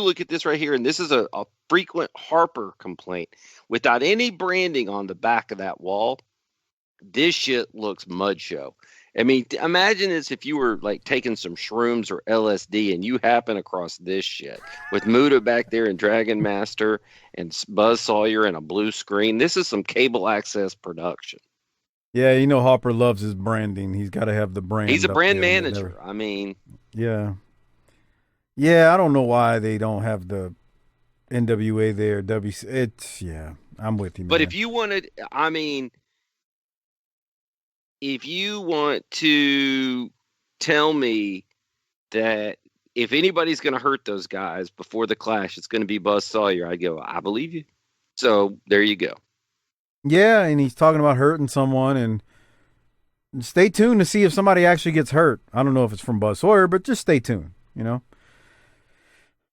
look at this right here, and this is a frequent Harper complaint, without any branding on the back of that wall, this shit looks mud show. I mean, imagine this if you were like taking some shrooms or LSD and you happen across this shit with Muta back there and Dragon Master and Buzz Sawyer and a blue screen. This is some cable access production. Yeah, you know Harper loves his branding. He's got to have the brand. He's a brand manager. I mean. Yeah. Yeah, I don't know why they don't have the NWA there. Yeah, I'm with you, man. But if you wanted, I mean, if you want to tell me that if anybody's going to hurt those guys before the Clash, it's going to be Buzz Sawyer, I go, I believe you. So there you go. Yeah, and he's talking about hurting someone, and stay tuned to see if somebody actually gets hurt. I don't know if it's from Buzz Sawyer, but just stay tuned, you know.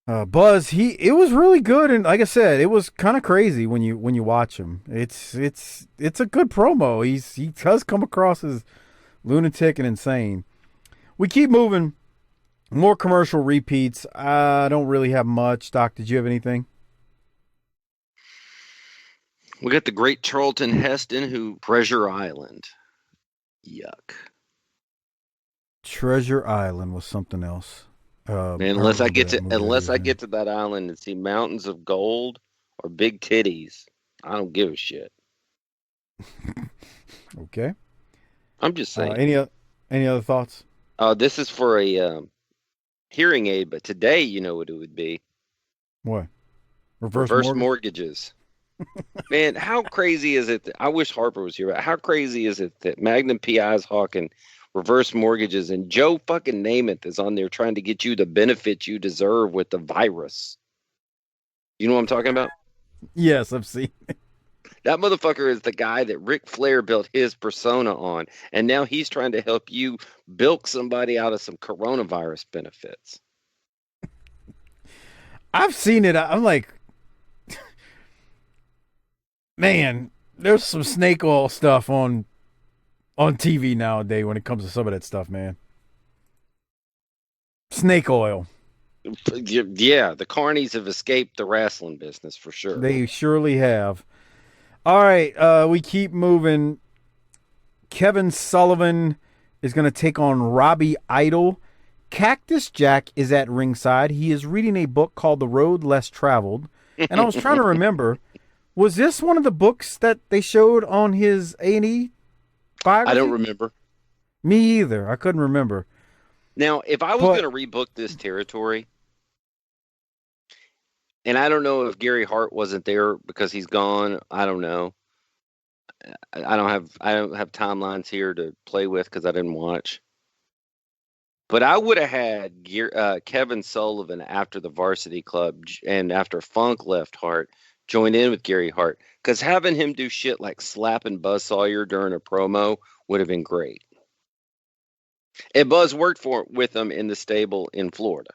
Buzz, it was really good, and like I said, it was kind of crazy when you watch him. It's a good promo. He does come across as lunatic and insane. We keep moving. More commercial repeats. I don't really have much. Doc, did you have anything? We got the great Charlton Heston, who Treasure Island. Yuck. Treasure Island was something else. Man, unless I get to that island and see mountains of gold or big titties, I don't give a shit. Okay. I'm just saying. Any other thoughts? This is for a hearing aid, but today, you know what it would be? What? Reverse mortgages. Man, how crazy is it? I wish Harper was here, but how crazy is it that Magnum PI is hawking reverse mortgages and Joe fucking Namath is on there trying to get you the benefits you deserve with the virus? You know what I'm talking about? Yes, I've seen it. That motherfucker is the guy that Ric Flair built his persona on, and now he's trying to help you bilk somebody out of some coronavirus benefits. I've seen it. I'm like, man, there's some snake oil stuff on TV nowadays when it comes to some of that stuff, man. Snake oil. Yeah, the carnies have escaped the wrestling business for sure. They surely have. All right, we keep moving. Kevin Sullivan is going to take on Robbie Idol. Cactus Jack is at ringside. He is reading a book called The Road Less Traveled. And I was trying to remember, was this one of the books that they showed on his A&E biography? I don't remember. Me either. I couldn't remember. Now, if I was going to rebook this territory, and I don't know if Gary Hart wasn't there because he's gone. I don't know. I don't have timelines here to play with because I didn't watch. But I would have had Kevin Sullivan after the Varsity Club and after Funk left Hart join in with Gary Hart, because having him do shit like slapping Buzz Sawyer during a promo would have been great. And Buzz worked with him in the stable in Florida.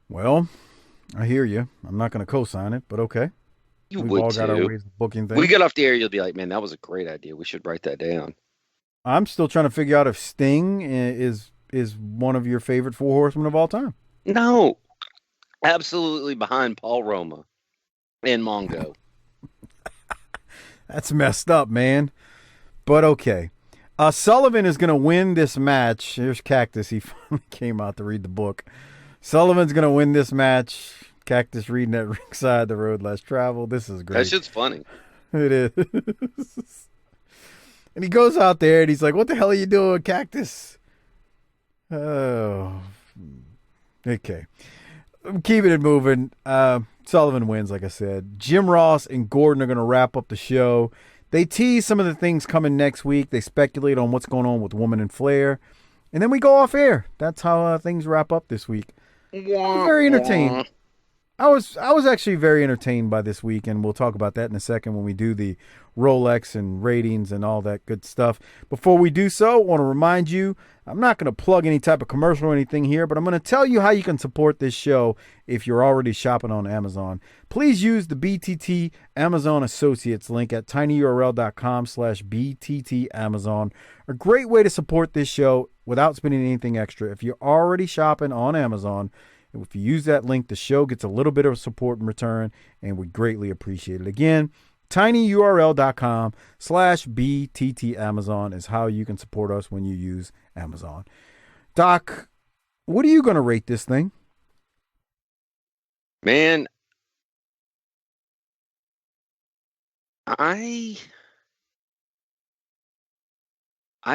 Well, I hear you. I'm not going to co-sign it, but okay. We've would all too. got our ways of booking things. We get off the air, you'll be like, man, that was a great idea. We should write that down. I'm still trying to figure out if Sting is one of your favorite Four Horsemen of all time. No. Absolutely behind Paul Roma and Mongo. That's messed up, man. But okay. Sullivan is going to win this match. Here's Cactus. He finally came out to read the book. Sullivan's going to win this match. Cactus reading at ringside, The Road Less Traveled. This is great. That shit's funny. It is. And he goes out there and he's like, what the hell are you doing, Cactus? Oh. Okay. I'm keeping it moving. Sullivan wins, like I said. Jim Ross and Gordon are going to wrap up the show. They tease some of the things coming next week. They speculate on what's going on with Woman and Flair. And then we go off air. That's how things wrap up this week. I'm very entertained. I was actually very entertained by this week, and we'll talk about that in a second when we do the Rolex and ratings and all that good stuff. Before we do so, I want to remind you, I'm not going to plug any type of commercial or anything here, but I'm going to tell you how you can support this show if you're already shopping on Amazon. Please use the BTT Amazon Associates link at tinyurl.com/BTT Amazon. A great way to support this show without spending anything extra. If you're already shopping on Amazon, if you use that link, the show gets a little bit of support in return, and we greatly appreciate it. Again, tinyurl.com/BTT Amazon is how you can support us when you use Amazon. Doc, what are you going to rate this thing? Man, I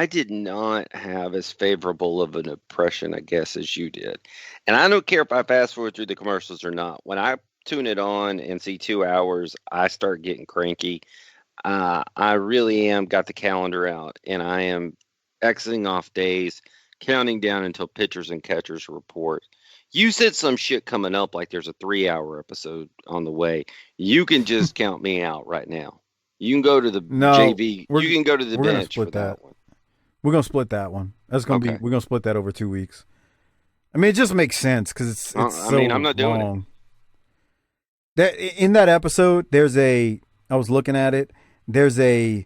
did not have as favorable of an impression, I guess, as you did. And I don't care if I fast forward through the commercials or not. When I tune it on and see 2 hours, I start getting cranky. I really am got the calendar out, and I am exiting off days, counting down until pitchers and catchers report. You said some shit coming up like there's a 3-hour episode on the way. You can just count me out right now. You can go to the JV. You can go to the bench for that one. We're going to split that one. That's going to be, we're going to split that over 2 weeks. I mean, it just makes sense because it's so I'm not doing long. In that episode, I was looking at it, there's a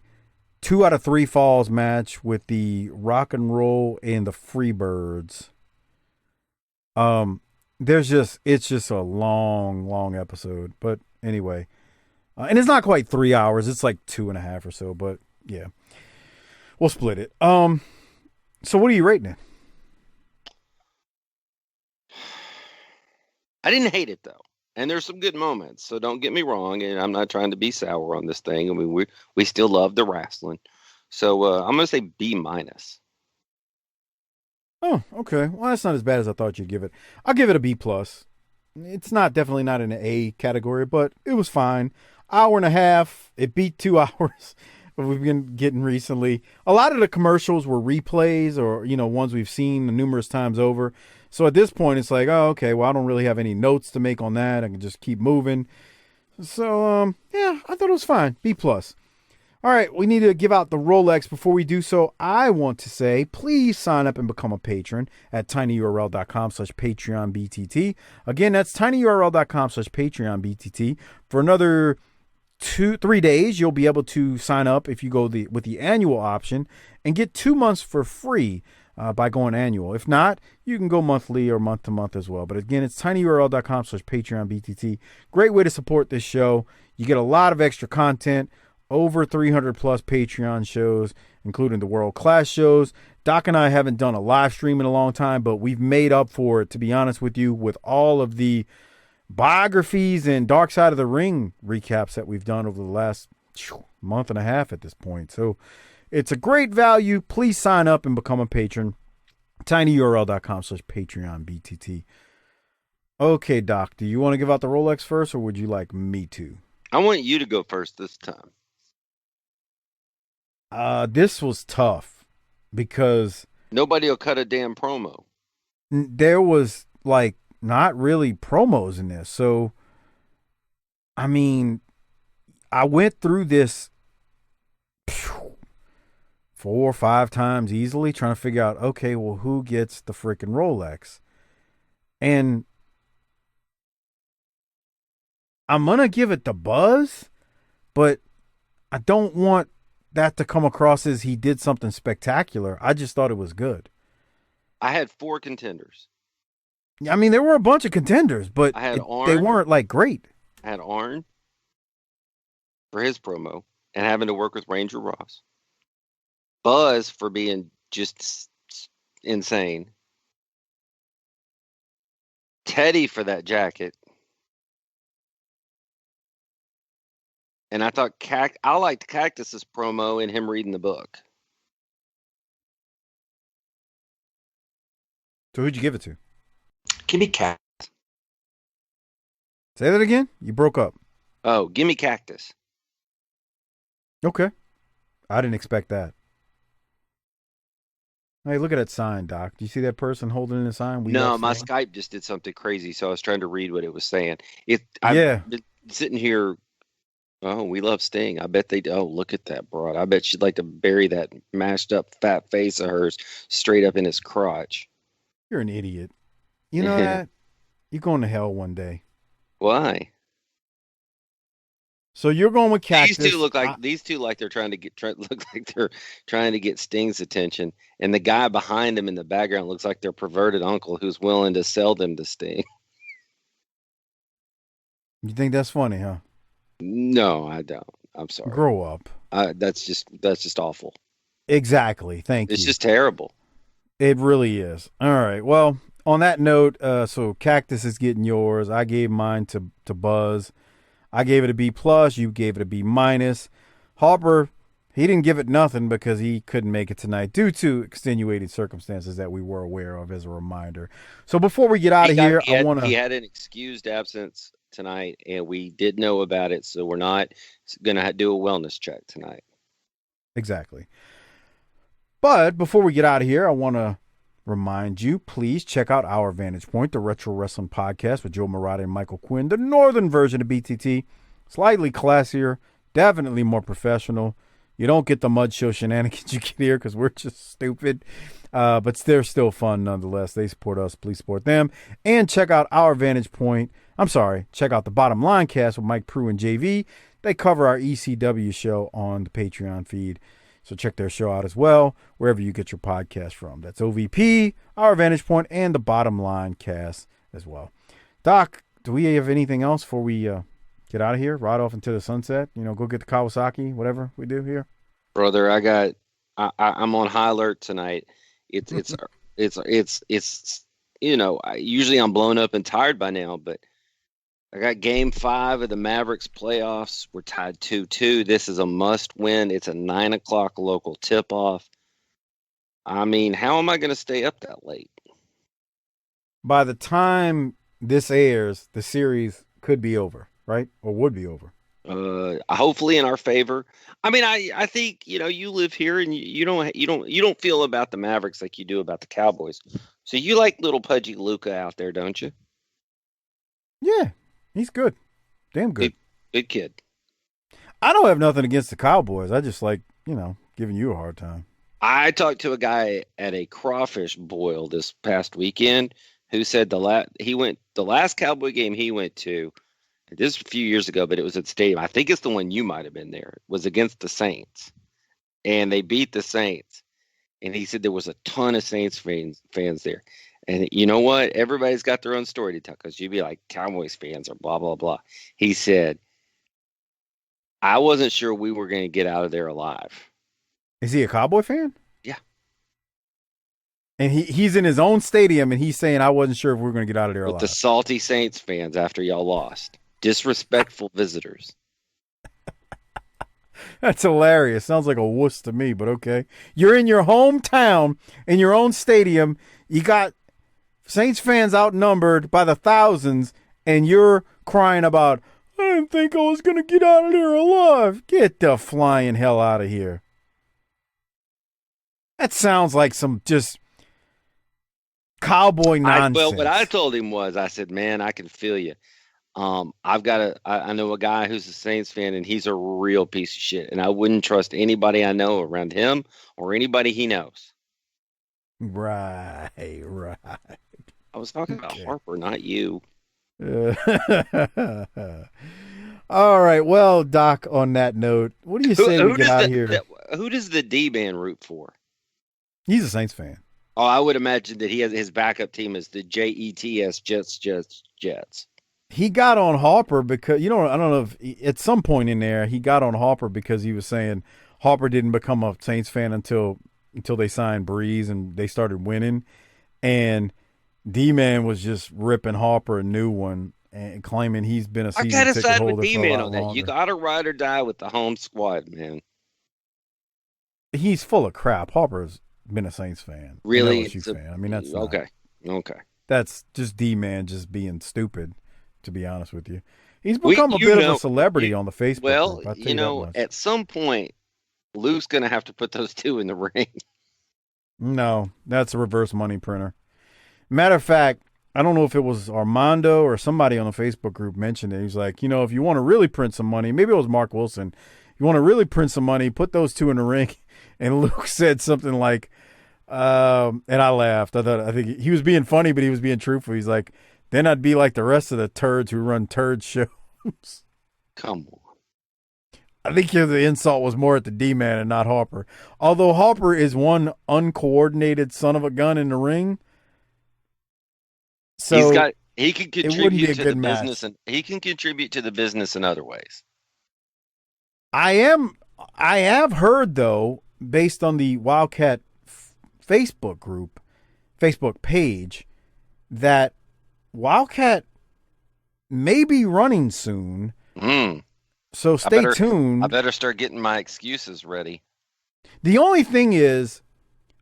2 out of 3 falls match with the Rock and Roll and the Freebirds. It's just a long episode. But anyway, and it's not quite 3 hours. It's like 2.5 or so, but yeah. We'll split it. So what are you rating it? I didn't hate it though, and there's some good moments. So don't get me wrong, and I'm not trying to be sour on this thing. I mean, we still love the wrestling. So I'm gonna say B-. Oh, okay. Well, that's not as bad as I thought you'd give it. I'll give it a B+. It's definitely not in an A category, but it was fine. 1.5 hours. It beat 2 hours. We've been getting recently. A lot of the commercials were replays or, ones we've seen numerous times over. So at this point, it's like, oh, okay, well, I don't really have any notes to make on that. I can just keep moving. So, yeah, I thought it was fine. B+. All right, we need to give out the Rolex. Before we do so, I want to say, please sign up and become a patron at tinyurl.com/PatreonBTT. Again, that's tinyurl.com/PatreonBTT. For another 3 days, you'll be able to sign up if you go with the annual option and get 2 months for free by going annual. If not, you can go monthly or month to month as well. But again, it's tinyurl.com/PatreonBTT. Great way to support this show. You get a lot of extra content over 300 plus Patreon shows, including the world class shows. Doc and I haven't done a live stream in a long time, but we've made up for it, to be honest with you, with all of the biographies and Dark Side of the Ring recaps that we've done over the last month and a half at this point. So it's a great value. Please sign up and become a patron. tinyurl.com/PatreonBTT. Okay, Doc, do you want to give out the Rolex first, or would you like me to? I want you to go first this time. This was tough because nobody will cut a damn promo. There was like not really promos in this. So, I mean, I went through this 4 or 5 times easily trying to figure out, okay, well, who gets the freaking Rolex? And I'm going to give it to Buzz, but I don't want that to come across as he did something spectacular. I just thought it was good. I had 4 contenders. I mean, there were a bunch of contenders, but they weren't like great. I had Arn for his promo and having to work with Ranger Ross. Buzz for being just insane. Teddy for that jacket. And I thought I liked Cactus's promo and him reading the book. So who'd you give it to? Give me Cactus. Say that again? You broke up. Oh, give me Cactus. Okay. I didn't expect that. Hey, look at that sign, Doc. Do you see that person holding the sign? No, my Skype just did something crazy, so I was trying to read what it was saying. I've been sitting here. Oh, we love Sting. I bet they do. Oh, look at that broad. I bet she'd like to bury that mashed up fat face of hers straight up in his crotch. You're an idiot. You know that? You're going to hell one day. Why? So you're going with Cactus. These two like they're trying to get Sting's attention, and the guy behind him in the background looks like their perverted uncle who's willing to sell them to Sting. You think that's funny, huh? No, I don't. I'm sorry. Grow up. That's just awful. Exactly. Thank you. It's just terrible. It really is. All right. Well, on that note, so Cactus is getting yours. I gave mine to Buzz. I gave it a B+. You gave it a B-. Harper, he didn't give it nothing because he couldn't make it tonight due to extenuating circumstances that we were aware of, as a reminder. So before we get out of here, he had an excused absence tonight, and we did know about it, so we're not going to do a wellness check tonight. Exactly. But before we get out of here, I want to remind you, please check out Our Vantage Point, the Retro Wrestling Podcast with Joe Murata and Michael Quinn, the northern version of BTT. Slightly classier, definitely more professional. You don't get the mud show shenanigans you get here because we're just stupid. But they're still fun nonetheless. They support us. Please support them. And check out Our Vantage Point. Check out the Bottom Line Cast with Mike Prue and JV. They cover our ECW show on the Patreon feed. So check their show out as well, wherever you get your podcast from. That's OVP, Our Vantage Point, and the Bottom Line Cast as well. Doc, do we have anything else before we get out of here? Ride off into the sunset? Go get the Kawasaki, whatever we do here? Brother, I'm on high alert tonight. It's usually I'm blown up and tired by now, but I got game 5 of the Mavericks playoffs. We're tied 2-2. This is a must win. It's a 9:00 local tip off. I mean, how am I going to stay up that late? By the time this airs, the series could be over, right? Or would be over. Hopefully in our favor. I mean, I think, you live here and you don't feel about the Mavericks like you do about the Cowboys. So you like little pudgy Luka out there, don't you? Yeah. He's good. Damn good. Good kid. I don't have nothing against the Cowboys. I just like, giving you a hard time. I talked to a guy at a crawfish boil this past weekend who said the last Cowboy game he went to, this was a few years ago, but it was at the stadium. I think it's the one you might have been there. Was against the Saints. And they beat the Saints. And he said there was a ton of Saints fans there. And you know what? Everybody's got their own story to tell because you'd be like, Cowboys fans are blah, blah, blah. He said, I wasn't sure we were going to get out of there alive. Is he a Cowboy fan? Yeah. And he's in his own stadium, and he's saying, I wasn't sure if we were going to get out of there With alive. the salty Saints fans after y'all lost. Disrespectful visitors. That's hilarious. Sounds like a wuss to me, but okay. You're in your hometown, in your own stadium. You got Saints fans outnumbered by the thousands, and you're crying about, I didn't think I was going to get out of there alive. Get the flying hell out of here. That sounds like some just cowboy nonsense. Well, what I told him was, I said, man, I can feel you. I know a guy who's a Saints fan, and he's a real piece of shit, and I wouldn't trust anybody I know around him or anybody he knows. Right. I was talking about Harper, not you. All right. Well, Doc, on that note, what do you say we get out of here? Who does the D-man root for? He's a Saints fan. Oh, I would imagine that he has his backup team is the Jets, Jets. He got on Harper because, I don't know if at some point in there he got on Harper because he was saying Harper didn't become a Saints fan until they signed Breeze and they started winning. And D-Man was just ripping Harper a new one and claiming he's been a season ticket holder. I gotta side with D-Man on that. Longer. You gotta ride or die with the home squad, man. He's full of crap. Harper's been a Saints fan. Really? Fan. I mean, that's okay. That's just D-Man just being stupid, to be honest with you. He's become a bit of a celebrity on the Facebook group. Well, at some point, Luke's going to have to put those two in the ring. No, that's a reverse money printer. Matter of fact, I don't know if it was Armando or somebody on the Facebook group mentioned it. He's like, if you want to really print some money, maybe it was Mark Wilson. You want to really print some money, put those two in the ring. And Luke said something like, and I laughed. I think he was being funny, but he was being truthful. He's like, then I'd be like the rest of the turds who run turd shows. Come on. I think the insult was more at the D-Man and not Harper. Although Harper is one uncoordinated son of a gun in the ring. So he can contribute to the business, and he can contribute to the business in other ways. I have heard, though, based on the Wildcat Facebook page, that Wildcat may be running soon. So stay tuned. I better start getting my excuses ready. The only thing is,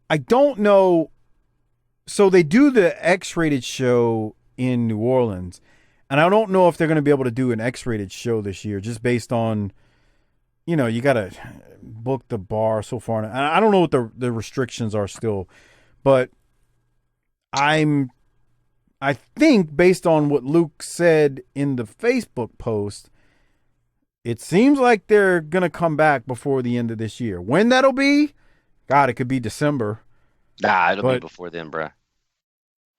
I don't know. So they do the X-rated show in New Orleans, and I don't know if they're going to be able to do an X-rated show this year, just based on, you got to book the bar so far. I don't know what the restrictions are still, but I think based on what Luke said in the Facebook post, it seems like they're going to come back before the end of this year. When that'll be, God, it could be December. Nah, it'll be before then, bruh.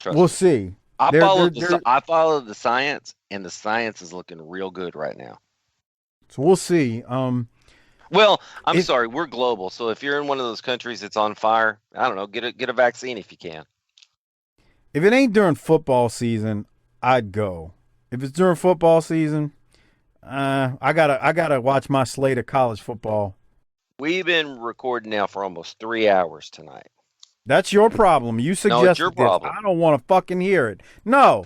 We'll see. I followed the science, and the science is looking real good right now. So we'll see. Well, I'm sorry, we're global. So if you're in one of those countries that's on fire, I don't know, get a vaccine if you can. If it ain't during football season, I'd go. If it's during football season, I gotta watch my slate of college football. We've been recording now for almost 3 hours tonight. That's your problem. You suggested it's your problem. I don't want to fucking hear it. No,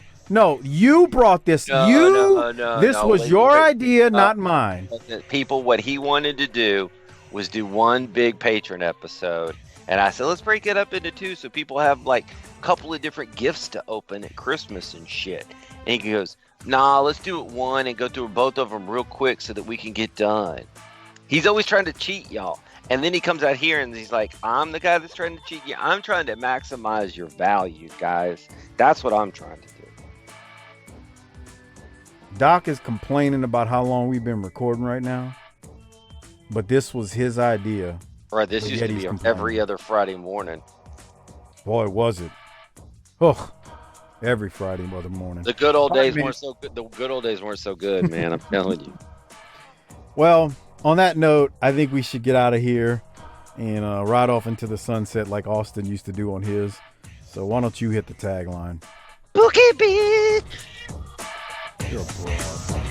you brought this. This was your idea, not mine. People, what he wanted to do was do one big patron episode. And I said, let's break it up into two so people have like a couple of different gifts to open at Christmas and shit. And he goes, nah, let's do it one and go through both of them real quick so that we can get done. He's always trying to cheat y'all. And then he comes out here and he's like, I'm the guy that's trying to cheat you. I'm trying to maximize your value, guys. That's what I'm trying to do. Doc is complaining about how long we've been recording right now. But this was his idea. Right, this used to be every other Friday morning. Boy, was it. Oh, every Friday other morning. The good old days weren't so good. The good old days weren't so good, man. I'm telling you. Well, on that note, I think we should get out of here and ride off into the sunset like Austin used to do on his. So why don't you hit the tagline? Okay, bitch. You're a broad.